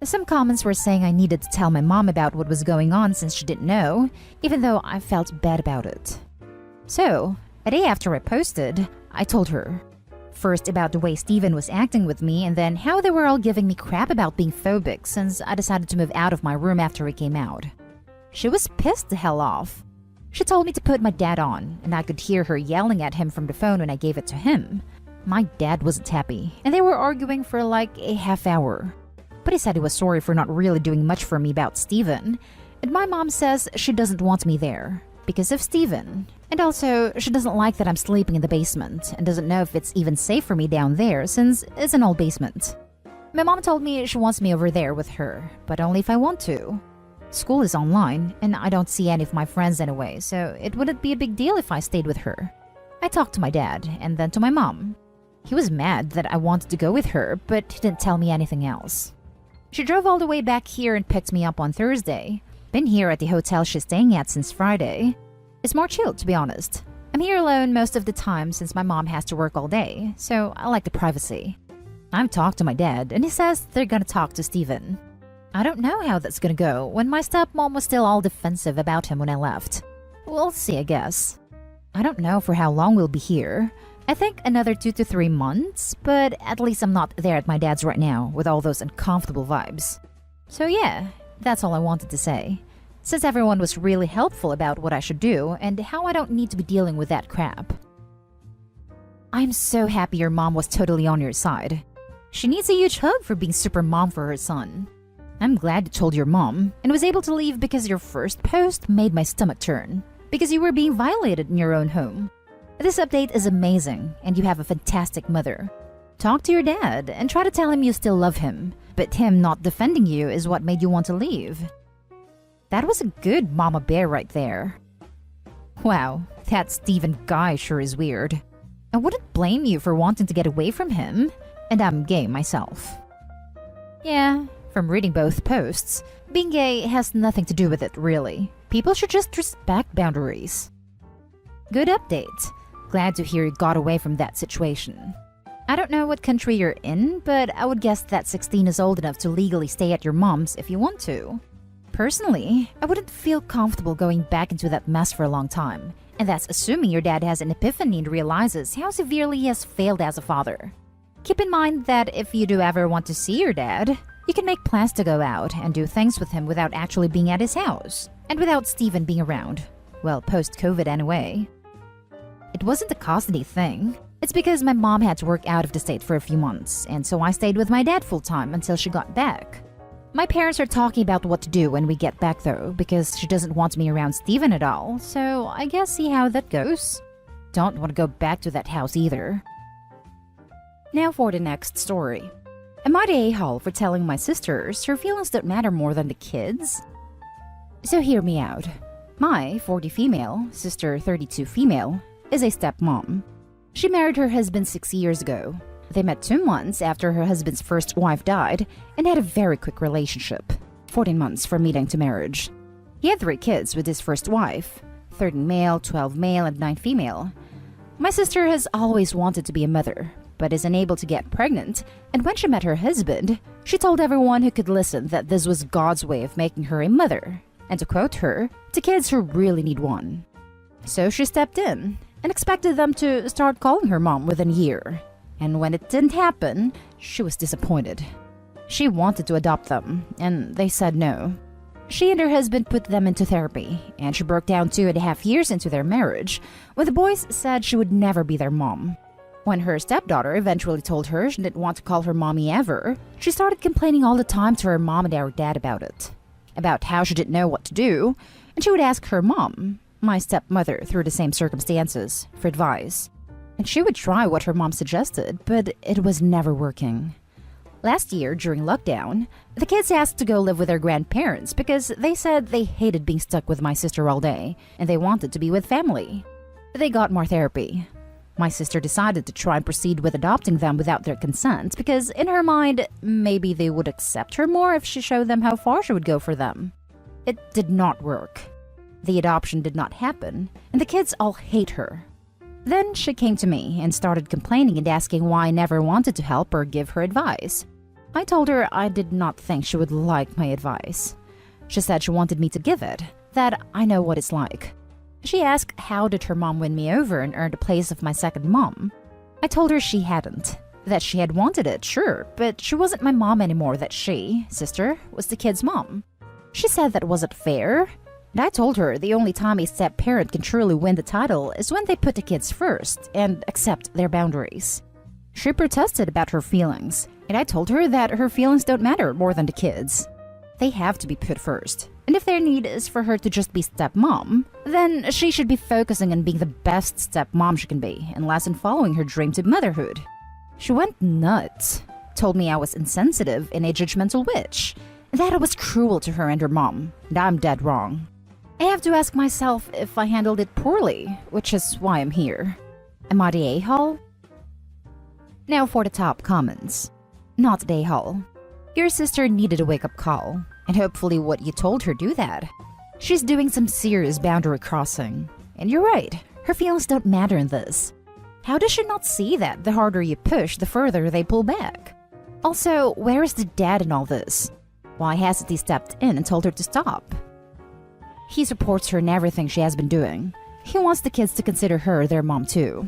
Speaker 1: Some comments were saying I needed to tell my mom about what was going on since she didn't know, even though I felt bad about it. So, a day after I posted, I told her. First about the way Steven was acting with me, and then how they were all giving me crap about being phobic since I decided to move out of my room after he came out. She was pissed the hell off. She told me to put my dad on, and I could hear her yelling at him from the phone when I gave it to him. My dad wasn't happy, and they were arguing for like a half hour. But he said he was sorry for not really doing much for me about Steven, and my mom says she doesn't want me there because of Steven. And also, she doesn't like that I'm sleeping in the basement and doesn't know if it's even safe for me down there since it's an old basement. My mom told me she wants me over there with her, but only if I want to. School is online, and I don't see any of my friends anyway, so it wouldn't be a big deal if I stayed with her. I talked to my dad, and then to my mom. He was mad that I wanted to go with her, but he didn't tell me anything else. She drove all the way back here and picked me up on Thursday. Been here at the hotel she's staying at since Friday. It's more chill, to be honest. I'm here alone most of the time since my mom has to work all day, so I like the privacy. I've talked to my dad, and he says they're gonna talk to Steven. I don't know how that's gonna go when my stepmom was still all defensive about him when I left. We'll see, I guess. I don't know for how long we'll be here. I think another 2 to 3 months, but at least I'm not there at my dad's right now with all those uncomfortable vibes. So yeah, that's all I wanted to say. Since everyone was really helpful about what I should do and how I don't need to be dealing with that crap. I'm so happy your mom was totally on your side. She needs a huge hug for being super mom for her son. I'm glad you told your mom and was able to leave because your first post made my stomach turn. Because you were being violated in your own home. This update is amazing, and you have a fantastic mother. Talk to your dad and try to tell him you still love him, but him not defending you is what made you want to leave. That was a good mama bear right there. Wow, that Steven guy sure is weird. I wouldn't blame you for wanting to get away from him, and I'm gay myself. Yeah, from reading both posts, being gay has nothing to do with it, really. People should just respect boundaries. Good update. Glad to hear you got away from that situation. I don't know what country you're in, but I would guess that 16 is old enough to legally stay at your mom's if you want to. Personally, I wouldn't feel comfortable going back into that mess for a long time, and that's assuming your dad has an epiphany and realizes how severely he has failed as a father. Keep in mind that if you do ever want to see your dad, you can make plans to go out and do things with him without actually being at his house, and without Steven being around. Well, post-COVID anyway. It wasn't a custody thing. It's because my mom had to work out of the state for a few months, and so I stayed with my dad full-time until she got back. My parents are talking about what to do when we get back though, because she doesn't want me around Steven at all, so I guess see how that goes. Don't want to go back to that house either. Now for the next story. Am I the a-hole for telling my sisters her feelings don't matter more than the kids? So hear me out. My 40 female, sister 32 female, is a stepmom. She married her husband 6 years ago. They met 2 months after her husband's first wife died and had a very quick relationship. 14 months from meeting to marriage. He had 3 kids with his first wife, 13 male, 12 male, and 9 female. My sister has always wanted to be a mother, but is unable to get pregnant, and when she met her husband, she told everyone who could listen that this was God's way of making her a mother, and to quote her, to kids who really need one. So she stepped in and expected them to start calling her mom within a year. And when it didn't happen, she was disappointed. She wanted to adopt them, and they said no. She and her husband put them into therapy, and she broke down 2.5 years into their marriage when the boys said she would never be their mom. When her stepdaughter eventually told her she didn't want to call her mommy ever, she started complaining all the time to her mom and our dad about it. About how she didn't know what to do, and she would ask her mom, my stepmother through the same circumstances, for advice. And she would try what her mom suggested, but it was never working. Last year, during lockdown, the kids asked to go live with their grandparents because they said they hated being stuck with my sister all day and they wanted to be with family. They got more therapy. My sister decided to try and proceed with adopting them without their consent because, in her mind, maybe they would accept her more if she showed them how far she would go for them. It did not work. The adoption did not happen, and the kids all hate her. Then she came to me and started complaining and asking why I never wanted to help or give her advice. I told her I did not think she would like my advice. She said she wanted me to give it, that I know what it's like. She asked how did her mom win me over and earn the place of my second mom. I told her she hadn't, that she had wanted it, sure, but she wasn't my mom anymore, that she, sister, was the kid's mom. She said that wasn't fair, and I told her the only time a step-parent can truly win the title is when they put the kids first and accept their boundaries. She protested about her feelings, and I told her that her feelings don't matter more than the kids. They have to be put first, and if their need is for her to just be stepmom, then she should be focusing on being the best stepmom she can be and less on following her dream to motherhood. She went nuts, told me I was insensitive and a judgmental witch, and that I was cruel to her and her mom, and I'm dead wrong. I have to ask myself if I handled it poorly, which is why I'm here. Am I the a-hole? Now for the top comments. Not the a-hole. Your sister needed a wake-up call, and hopefully what you told her do that. She's doing some serious boundary crossing. And you're right, her feelings don't matter in this. How does she not see that the harder you push, the further they pull back? Also, where is the dad in all this? Why hasn't he stepped in and told her to stop? He supports her in everything she has been doing. He wants the kids to consider her their mom too.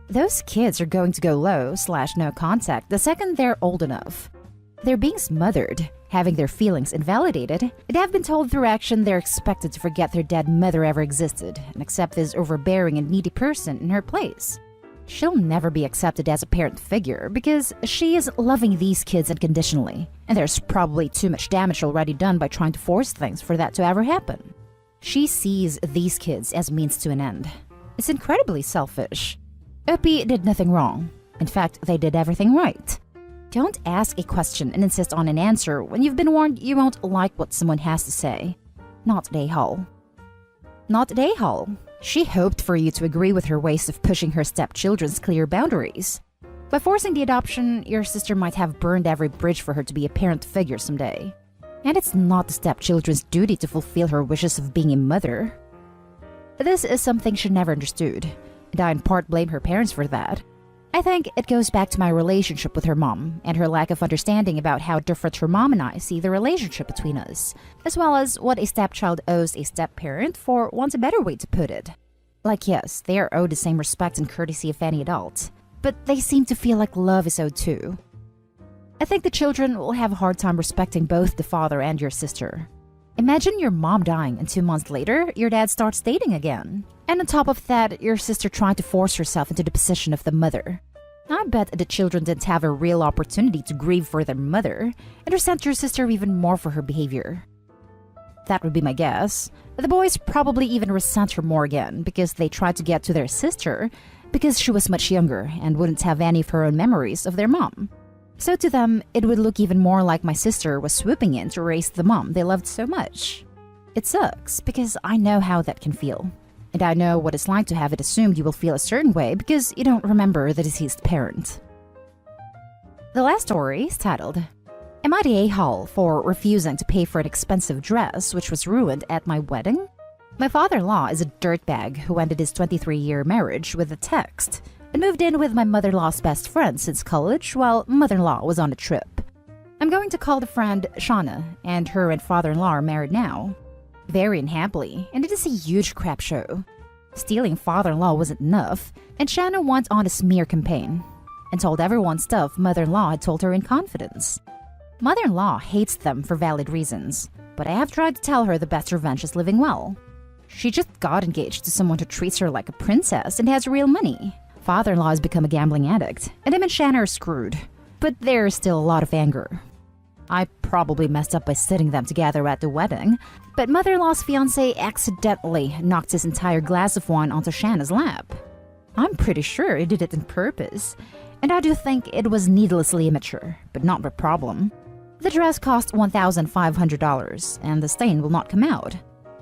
Speaker 1: Those kids are going to go low/no contact the second they're old enough. They're being smothered, having their feelings invalidated, and have been told through action they're expected to forget their dead mother ever existed and accept this overbearing and needy person in her place. She'll never be accepted as a parent figure because she is loving these kids unconditionally, and there's probably too much damage already done by trying to force things for that to ever happen. She sees these kids as means to an end. It's incredibly selfish. Opie did nothing wrong. In fact, they did everything right. Don't ask a question and insist on an answer when you've been warned you won't like what someone has to say. Not a-hole. Not a-hole. She hoped for you to agree with her ways of pushing her stepchildren's clear boundaries. By forcing the adoption, your sister might have burned every bridge for her to be a parent figure someday. And it's not the stepchildren's duty to fulfill her wishes of being a mother. This is something she never understood, and I in part blame her parents for that. I think it goes back to my relationship with her mom and her lack of understanding about how different her mom and I see the relationship between us, as well as what a stepchild owes a step-parent, for want a better way to put it. Like, yes, they are owed the same respect and courtesy of any adult, but they seem to feel like love is owed too. I think the children will have a hard time respecting both the father and your sister. Imagine your mom dying and 2 months later, your dad starts dating again. And on top of that, your sister trying to force herself into the position of the mother. I bet the children didn't have a real opportunity to grieve for their mother and resent your sister even more for her behavior. That would be my guess. The boys probably even resent her more again because they tried to get to their sister because she was much younger and wouldn't have any of her own memories of their mom. So to them, it would look even more like my sister was swooping in to raise the mom they loved so much. It sucks because I know how that can feel. And I know what it's like to have it assumed you will feel a certain way because you don't remember the deceased parent. The last story is titled, Am I the a-hole for refusing to pay for an expensive dress which was ruined at my wedding? My father-in-law is a dirtbag who ended his 23-year marriage with a text and moved in with my mother-in-law's best friend since college while mother-in-law was on a trip. I'm going to call the friend Shauna, and her and father-in-law are married now. Very unhappily, and it is a huge crap show. Stealing father-in-law wasn't enough, and Shanna went on a smear campaign and told everyone stuff mother-in-law had told her in confidence. Mother-in-law hates them for valid reasons, but I have tried to tell her the best revenge is living well. She just got engaged to someone who treats her like a princess and has real money. Father-in-law has become a gambling addict, and him and Shanna are screwed, but there is still a lot of anger. I probably messed up by sitting them together at the wedding, but mother-in-law's fiancé accidentally knocked his entire glass of wine onto Shanna's lap. I'm pretty sure he did it on purpose, And I do think it was needlessly immature, but not my problem. The dress cost $1,500, and the stain will not come out.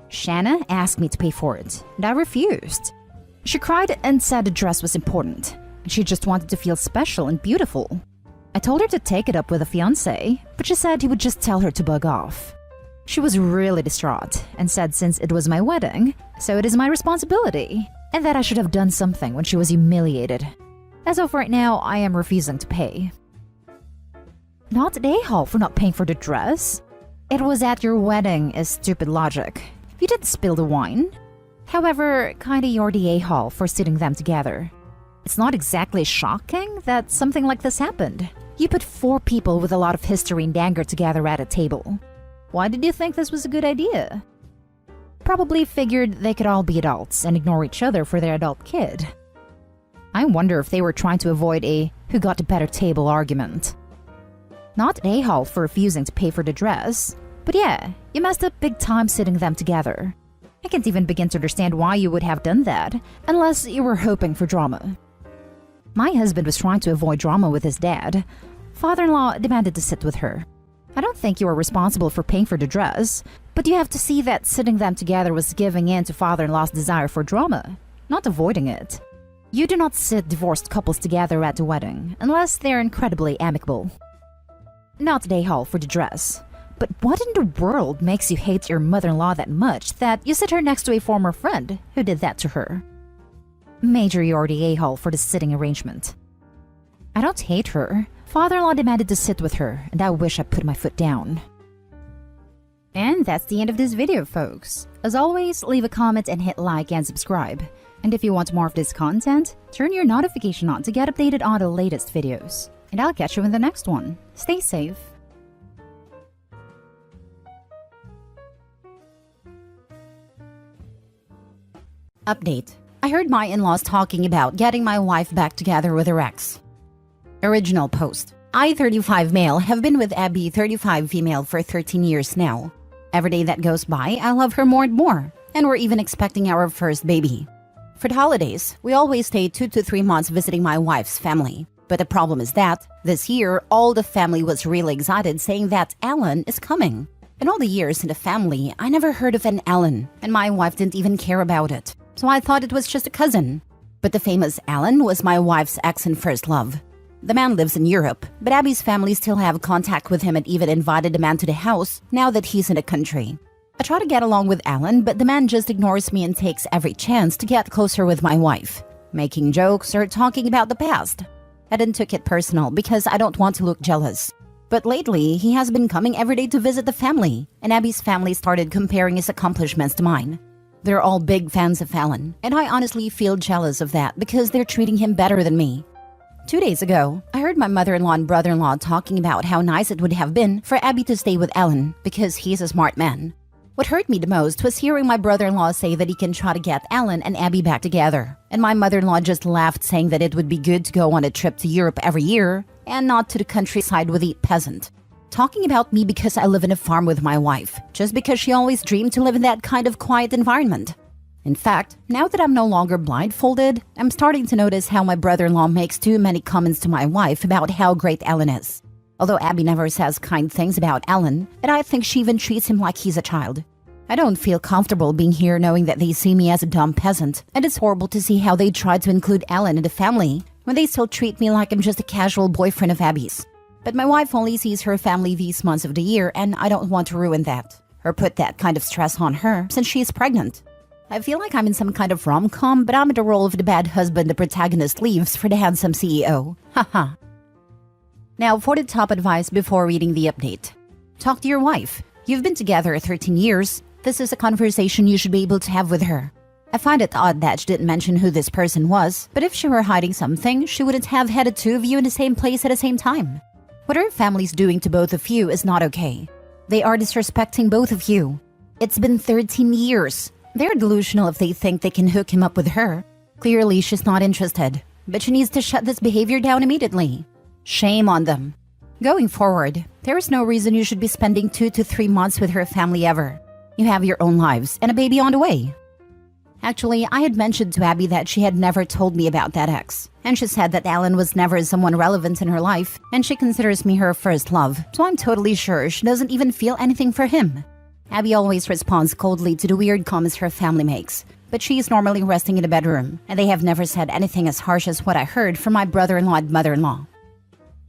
Speaker 1: Shanna asked me to pay for it, and I refused. She cried and said the dress was important, and she just wanted to feel special and beautiful. I told her to take it up with a fiancé, but she said he would just tell her to bug off. She was really distraught and said since it was my wedding, so it is my responsibility, and that I should have done something when she was humiliated. As of right now, I am refusing to pay. Not an a-hole for not paying for the dress. It was at your wedding is stupid logic. You didn't spill the wine. However, kinda you're the a-hole for sitting them together. It's not exactly shocking that something like this happened. You put 4 people with a lot of history and anger together at a table. Why did you think this was a good idea? Probably figured they could all be adults and ignore each other for their adult kid. I wonder if they were trying to avoid a who got the better table argument. Not an a-hole for refusing to pay for the dress, but yeah, you messed up big time sitting them together. I can't even begin to understand why you would have done that, unless you were hoping for drama. My husband was trying to avoid drama with his dad. Father-in-law demanded to sit with her. I don't think you are responsible for paying for the dress, but you have to see that sitting them together was giving in to father-in-law's desire for drama, not avoiding it. You do not sit divorced couples together at the wedding, unless they're incredibly amicable. Not an a-hole for the dress. But what in the world makes you hate your mother-in-law that much that you sit her next to a former friend who did that to her? Major you're the a-hole for the sitting arrangement. I don't hate her. Father-in-law demanded to sit with her, and I wish I put my foot down. And that's the end of this video, folks. As always, leave a comment and hit like and subscribe. And if you want more of this content, turn your notification on to get updated on the latest videos. And I'll catch you in the next one. Stay safe. Update. I heard my in-laws talking about getting my wife back together with her ex. Original post. I, 35 male, have been with Abby, 35 female, for 13 years now. Every day that goes by, I love her more and more. And we're even expecting our first baby. For the holidays, we always stay 2 to 3 months visiting my wife's family. But the problem is that, this year, all the family was really excited saying that Alan is coming. In all the years in the family, I never heard of an Alan, and my wife didn't even care about it. So I thought it was just a cousin. But the famous Alan was my wife's ex and first love. The man lives in Europe, but Abby's family still have contact with him and even invited the man to the house now that he's in the country. I try to get along with Alan, but the man just ignores me and takes every chance to get closer with my wife, making jokes or talking about the past. I didn't took it personal because I don't want to look jealous. But lately, he has been coming every day to visit the family, and Abby's family started comparing his accomplishments to mine. They're all big fans of Alan, and I honestly feel jealous of that because they're treating him better than me. 2 days ago, I heard my mother-in-law and brother-in-law talking about how nice it would have been for Abby to stay with Alan because he's a smart man. What hurt me the most was hearing my brother-in-law say that he can try to get Alan and Abby back together, and my mother-in-law just laughed saying that it would be good to go on a trip to Europe every year and not to the countryside with a peasant. Talking about me because I live in a farm with my wife, just because she always dreamed to live in that kind of quiet environment. In fact, now that I'm no longer blindfolded, I'm starting to notice how my brother-in-law makes too many comments to my wife about how great Alan is. Although Abby never says kind things about Alan, and I think she even treats him like he's a child. I don't feel comfortable being here knowing that they see me as a dumb peasant, and it's horrible to see how they try to include Alan in the family when they still treat me like I'm just a casual boyfriend of Abby's. But my wife only sees her family these months of the year, and I don't want to ruin that, or put that kind of stress on her since she's pregnant. I feel like I'm in some kind of rom-com, but I'm in the role of the bad husband the protagonist leaves for the handsome CEO. Haha. Now for the top advice before reading the update. Talk to your wife. You've been together 13 years. This is a conversation you should be able to have with her. I find it odd that she didn't mention who this person was, but if she were hiding something, she wouldn't have had the 2 of you in the same place at the same time. What her family's doing to both of you is not okay. They are disrespecting both of you. It's been 13 years. They're delusional if they think they can hook him up with her. Clearly, she's not interested, but she needs to shut this behavior down immediately. Shame on them. Going forward, there is no reason you should be spending 2 to 3 months with her family ever. You have your own lives and a baby on the way. Actually, I had mentioned to Abby that she had never told me about that ex, and she said that Alan was never someone relevant in her life, and she considers me her first love, so I'm totally sure she doesn't even feel anything for him. Abby always responds coldly to the weird comments her family makes, but she is normally resting in the bedroom, and they have never said anything as harsh as what I heard from my brother-in-law and mother-in-law.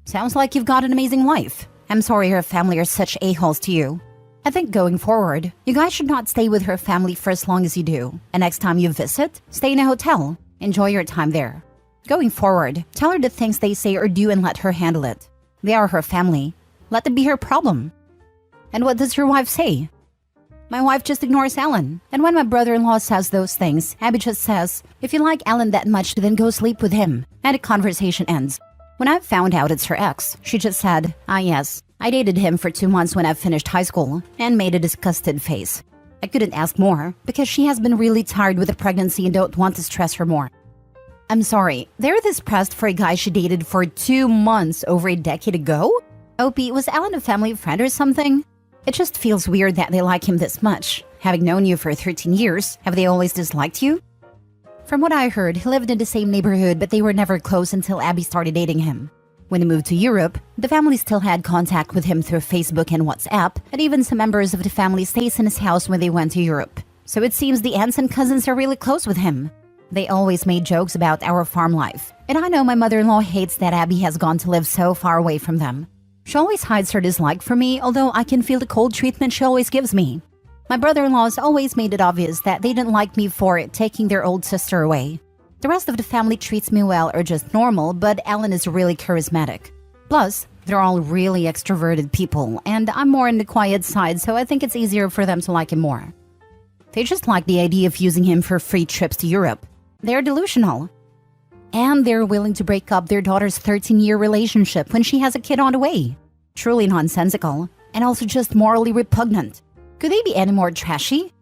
Speaker 1: Sounds like you've got an amazing life. I'm sorry her family are such a-holes to you. I think going forward, you guys should not stay with her family for as long as you do. And next time you visit, stay in a hotel. Enjoy your time there. Going forward, tell her the things they say or do and let her handle it. They are her family. Let it be her problem. And what does your wife say? My wife just ignores Alan. And when my brother-in-law says those things, Abby just says, if you like Alan that much, then go sleep with him. And the conversation ends. When I found out it's her ex, she just said, yes. I dated him for 2 months when I finished high school and made a disgusted face. I couldn't ask more because she has been really tired with the pregnancy and don't want to stress her more. I'm sorry, they're this pressed for a guy she dated for 2 months over a decade ago? Opie, was Alan a family friend or something? It just feels weird that they like him this much. Having known you for 13 years, have they always disliked you? From what I heard, he lived in the same neighborhood but they were never close until Abby started dating him. When he moved to Europe, the family still had contact with him through Facebook and WhatsApp, and even some members of the family stays in his house when they went to Europe. So it seems the aunts and cousins are really close with him. They always made jokes about our farm life, and I know my mother-in-law hates that Abby has gone to live so far away from them. She always hides her dislike for me, although I can feel the cold treatment she always gives me. My brother-in-laws always made it obvious that they didn't like me for taking their old sister away. The rest of the family treats me well or just normal, but Alan is really charismatic. Plus, they're all really extroverted people, and I'm more on the quiet side, so I think it's easier for them to like him more. They just like the idea of using him for free trips to Europe. They're delusional. And they're willing to break up their daughter's 13-year relationship when she has a kid on the way. Truly nonsensical, and also just morally repugnant. Could they be any more trashy?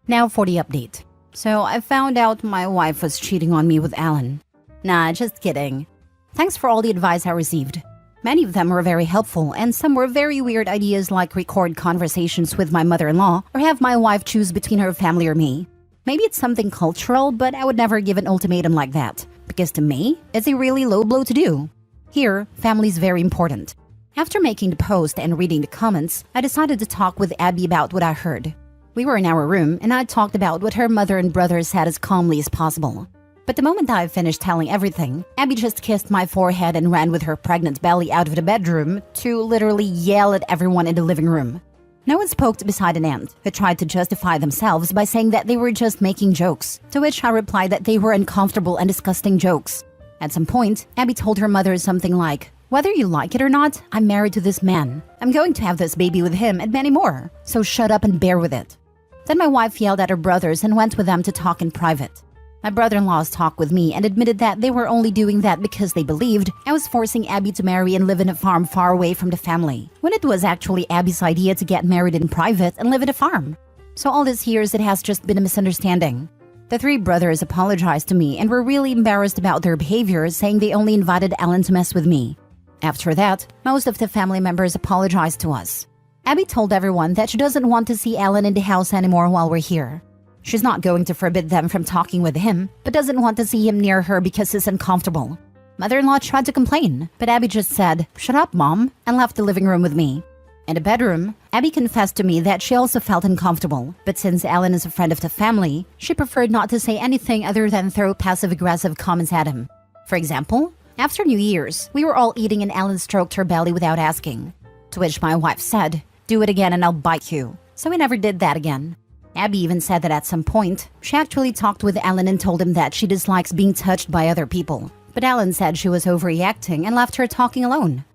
Speaker 1: Now for the update. So I found out my wife was cheating on me with Alan. Nah, just kidding. Thanks for all the advice I received. Many of them were very helpful, and some were very weird ideas like record conversations with my mother-in-law or have my wife choose between her family or me. Maybe it's something cultural, but I would never give an ultimatum like that, because to me, it's a really low blow to do. Here, family is very important. After making the post and reading the comments, I decided to talk with Abby about what I heard. We were in our room, and I talked about what her mother and brother said as calmly as possible. But the moment I finished telling everything, Abby just kissed my forehead and ran with her pregnant belly out of the bedroom to literally yell at everyone in the living room. No one spoke beside an aunt, who tried to justify themselves by saying that they were just making jokes, to which I replied that they were uncomfortable and disgusting jokes. At some point, Abby told her mother something like, "Whether you like it or not, I'm married to this man. I'm going to have this baby with him and many more, so shut up and bear with it." Then my wife yelled at her brothers and went with them to talk in private. My brother-in-laws talked with me and admitted that they were only doing that because they believed I was forcing Abby to marry and live in a farm far away from the family, when it was actually Abby's idea to get married in private and live at a farm. So all these years it has just been a misunderstanding. The three brothers apologized to me and were really embarrassed about their behavior, saying they only invited Alan to mess with me. After that, most of the family members apologized to us. Abby told everyone that she doesn't want to see Alan in the house anymore while we're here. She's not going to forbid them from talking with him, but doesn't want to see him near her because he's uncomfortable. Mother-in-law tried to complain, but Abby just said, "Shut up, Mom," and left the living room with me. In the bedroom, Abby confessed to me that she also felt uncomfortable, but since Alan is a friend of the family, she preferred not to say anything other than throw passive-aggressive comments at him. For example, after New Year's, we were all eating and Alan stroked her belly without asking. To which my wife said, "Do it again and I'll bite you." So we never did that again. Abby even said that at some point, she actually talked with Alan and told him that she dislikes being touched by other people. But Alan said she was overreacting and left her talking alone.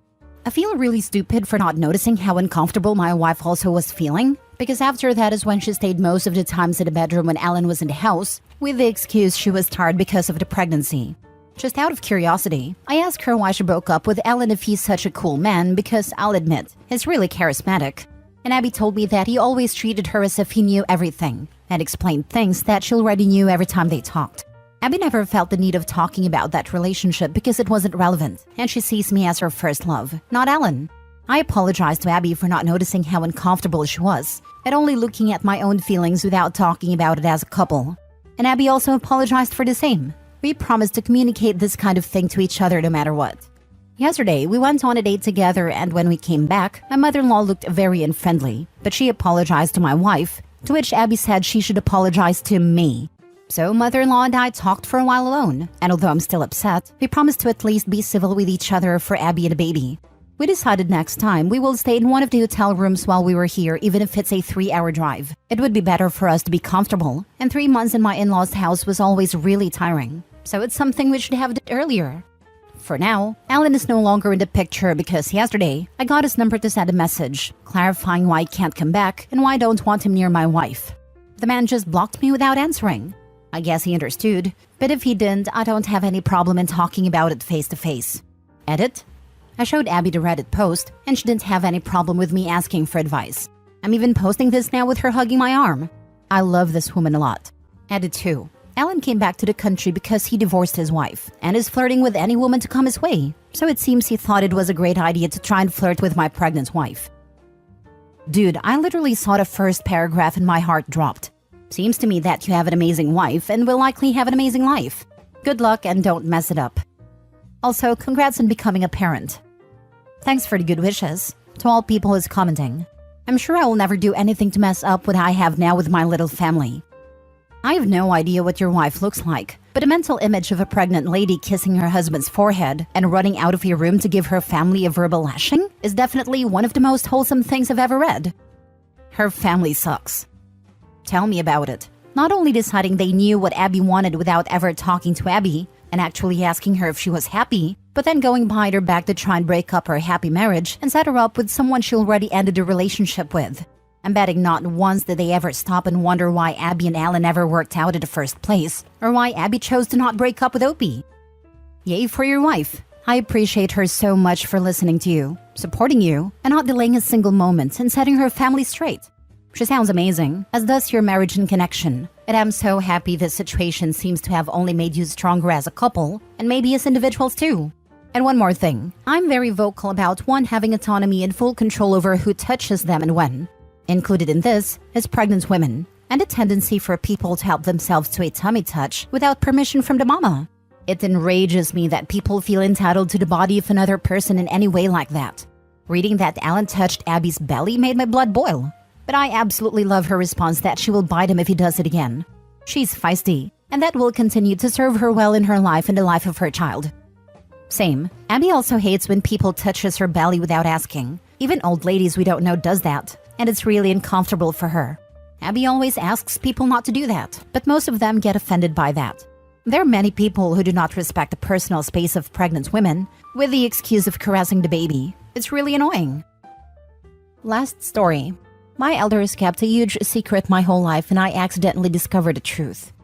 Speaker 1: I feel really stupid for not noticing how uncomfortable my wife also was feeling, because after that is when she stayed most of the times in the bedroom when Alan was in the house, with the excuse she was tired because of the pregnancy. Just out of curiosity, I asked her why she broke up with Alan if he's such a cool man, because I'll admit, he's really charismatic. And Abby told me that he always treated her as if he knew everything, and explained things that she already knew every time they talked. Abby never felt the need of talking about that relationship because it wasn't relevant, and she sees me as her first love, not Alan. I apologized to Abby for not noticing how uncomfortable she was, and only looking at my own feelings without talking about it as a couple. And Abby also apologized for the same. We promised to communicate this kind of thing to each other no matter what. Yesterday, we went on a date together, and when we came back, my mother-in-law looked very unfriendly, but she apologized to my wife, to which Abby said she should apologize to me. So mother-in-law and I talked for a while alone, and although I'm still upset, we promised to at least be civil with each other for Abby and the baby. We decided next time we will stay in one of the hotel rooms while we were here, even if it's a 3-hour drive. It would be better for us to be comfortable, and 3 months in my in-laws' house was always really tiring. So it's something we should have done earlier. For now, Alan is no longer in the picture because yesterday, I got his number to send a message, clarifying why he can't come back and why I don't want him near my wife. The man just blocked me without answering. I guess he understood, but if he didn't, I don't have any problem in talking about it face to face. Edit? I showed Abby the Reddit post, and she didn't have any problem with me asking for advice. I'm even posting this now with her hugging my arm. I love this woman a lot. Edit 2. Alan came back to the country because he divorced his wife and is flirting with any woman to come his way. So it seems he thought it was a great idea to try and flirt with my pregnant wife. Dude, I literally saw the first paragraph and my heart dropped. Seems to me that you have an amazing wife and will likely have an amazing life. Good luck and don't mess it up. Also, congrats on becoming a parent. Thanks for the good wishes. To all people who's commenting. I'm sure I will never do anything to mess up what I have now with my little family. I have no idea what your wife looks like, but a mental image of a pregnant lady kissing her husband's forehead and running out of your room to give her family a verbal lashing is definitely one of the most wholesome things I've ever read. Her family sucks. Tell me about it. Not only deciding they knew what Abby wanted without ever talking to Abby and actually asking her if she was happy, but then going behind her back to try and break up her happy marriage and set her up with someone she already ended a relationship with. I'm betting not once did they ever stop and wonder why Abby and Alan never worked out in the first place, or why Abby chose to not break up with Opie. Yay for your wife. I appreciate her so much for listening to you, supporting you, and not delaying a single moment and setting her family straight. She sounds amazing, as does your marriage and connection, and I'm so happy this situation seems to have only made you stronger as a couple, and maybe as individuals too. And one more thing, I'm very vocal about one having autonomy and full control over who touches them and when. Included in this is pregnant women, and a tendency for people to help themselves to a tummy touch without permission from the mama. It enrages me that people feel entitled to the body of another person in any way like that. Reading that Alan touched Abby's belly made my blood boil. But I absolutely love her response that she will bite him if he does it again. She's feisty, and that will continue to serve her well in her life and the life of her child. Same, Abby also hates when people touches her belly without asking. Even old ladies we don't know does that, and it's really uncomfortable for her. Abby always asks people not to do that, but most of them get offended by that. There are many people who do not respect the personal space of pregnant women, with the excuse of caressing the baby. It's really annoying. Last story. My elders kept a huge secret my whole life and I accidentally discovered the truth.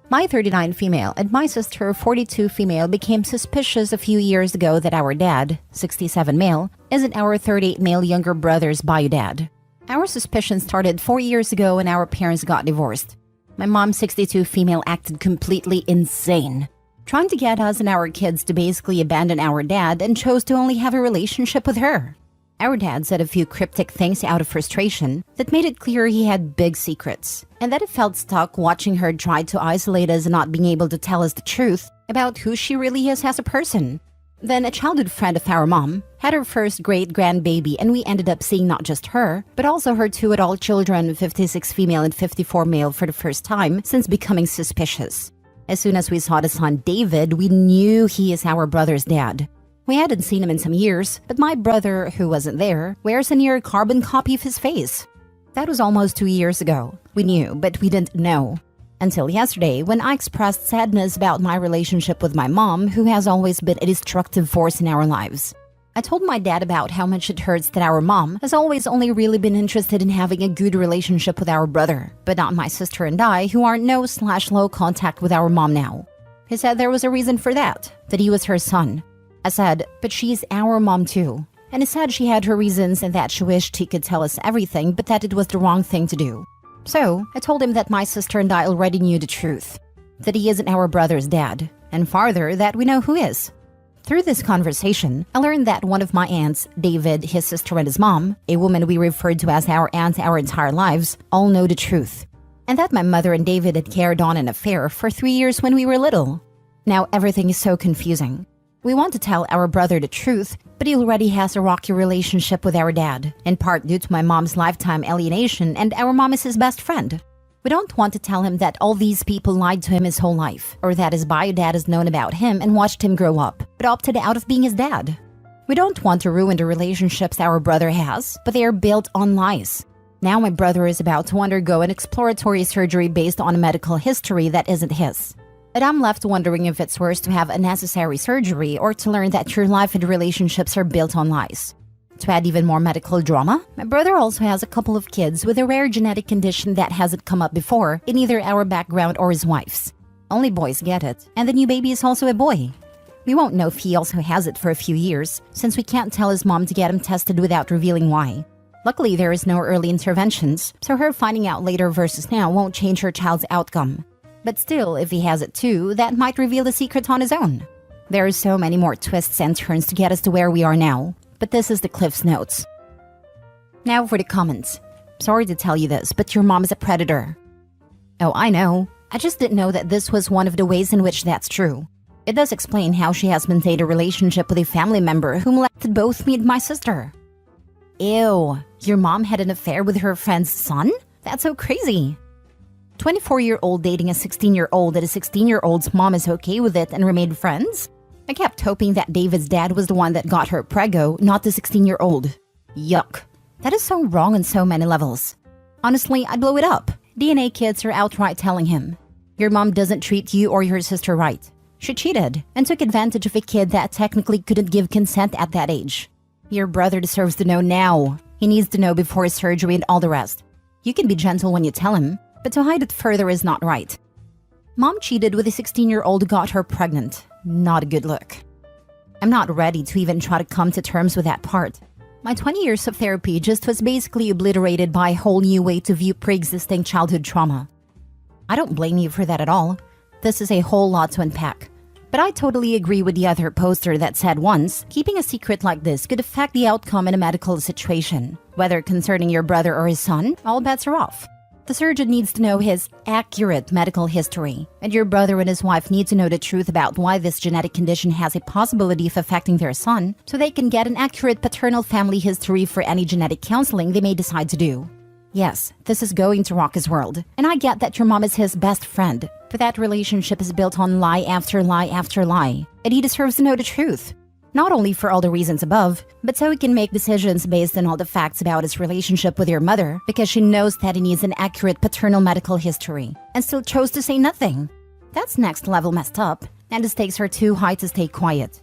Speaker 1: My 39 female and my sister 42 female became suspicious a few years ago that our dad, 67 male, isn't our 38 male younger brother's bio dad. Our suspicion started 4 years ago when our parents got divorced. My mom, 62 female, acted completely insane, trying to get us and our kids to basically abandon our dad and chose to only have a relationship with her. Our dad said a few cryptic things out of frustration that made it clear he had big secrets, and that it felt stuck watching her try to isolate us and not being able to tell us the truth about who she really is as a person. Then a childhood friend of our mom had her first great-grandbaby, and we ended up seeing not just her, but also her 2 adult children, 56 female and 54 male, for the first time since becoming suspicious. As soon as we saw the son David, we knew he is our brother's dad. We hadn't seen him in some years, but my brother, who wasn't there, wears a near carbon copy of his face. That was almost 2 years ago. We knew, but we didn't know. Until yesterday, when I expressed sadness about my relationship with my mom, who has always been a destructive force in our lives. I told my dad about how much it hurts that our mom has always only really been interested in having a good relationship with our brother, but not my sister and I, who are no/low contact with our mom now. He said there was a reason for that he was her son. I said, but she's our mom too. And he said she had her reasons and that she wished he could tell us everything, but that it was the wrong thing to do. So, I told him that my sister and I already knew the truth. That he isn't our brother's dad. And farther, that we know who is. Through this conversation, I learned that one of my aunts, David, his sister, and his mom, a woman we referred to as our aunt our entire lives, all know the truth. And that my mother and David had carried on an affair for 3 years when we were little. Now everything is so confusing. We want to tell our brother the truth, but he already has a rocky relationship with our dad, in part due to my mom's lifetime alienation, and our mom is his best friend. We don't want to tell him that all these people lied to him his whole life, or that his bio dad has known about him and watched him grow up, but opted out of being his dad. We don't want to ruin the relationships our brother has, but they are built on lies. Now my brother is about to undergo an exploratory surgery based on a medical history that isn't his. But I'm left wondering if it's worse to have unnecessary surgery or to learn that your life and relationships are built on lies. To add even more medical drama, my brother also has a couple of kids with a rare genetic condition that hasn't come up before in either our background or his wife's. Only boys get it, and the new baby is also a boy. We won't know if he also has it for a few years, since we can't tell his mom to get him tested without revealing why. Luckily, there is no early interventions, so her finding out later versus now won't change her child's outcome. But still, if he has it too, that might reveal the secret on his own. There are so many more twists and turns to get us to where we are now, but this is the Cliff's Notes. Now for the comments. Sorry to tell you this, but your mom is a predator. Oh, I know. I just didn't know that this was one of the ways in which that's true. It does explain how she has maintained a relationship with a family member who molested both me and my sister. Ew, your mom had an affair with her friend's son? That's so crazy. 24-year-old dating a 16-year-old and a 16-year-old's mom is okay with it and remained friends? I kept hoping that David's dad was the one that got her preggo, not the 16-year-old. Yuck. That is so wrong on so many levels. Honestly, I'd blow it up. DNA kids are outright telling him, your mom doesn't treat you or your sister right. She cheated and took advantage of a kid that technically couldn't give consent at that age. Your brother deserves to know now. He needs to know before his surgery and all the rest. You can be gentle when you tell him, but to hide it further is not right. Mom cheated with a 16-year-old who got her pregnant. Not a good look. I'm not ready to even try to come to terms with that part. My 20 years of therapy just was basically obliterated by a whole new way to view pre-existing childhood trauma. I don't blame you for that at all. This is a whole lot to unpack. But I totally agree with the other poster that said once, keeping a secret like this could affect the outcome in a medical situation. Whether concerning your brother or his son, all bets are off. The surgeon needs to know his accurate medical history, and your brother and his wife need to know the truth about why this genetic condition has a possibility of affecting their son, so they can get an accurate paternal family history for any genetic counseling they may decide to do. Yes, this is going to rock his world, and I get that your mom is his best friend, but that relationship is built on lie after lie after lie, and he deserves to know the truth. Not only for all the reasons above, but so he can make decisions based on all the facts about his relationship with your mother, because she knows that he needs an accurate paternal medical history, and still chose to say nothing. That's next level messed up, and the stakes are too high to stay quiet.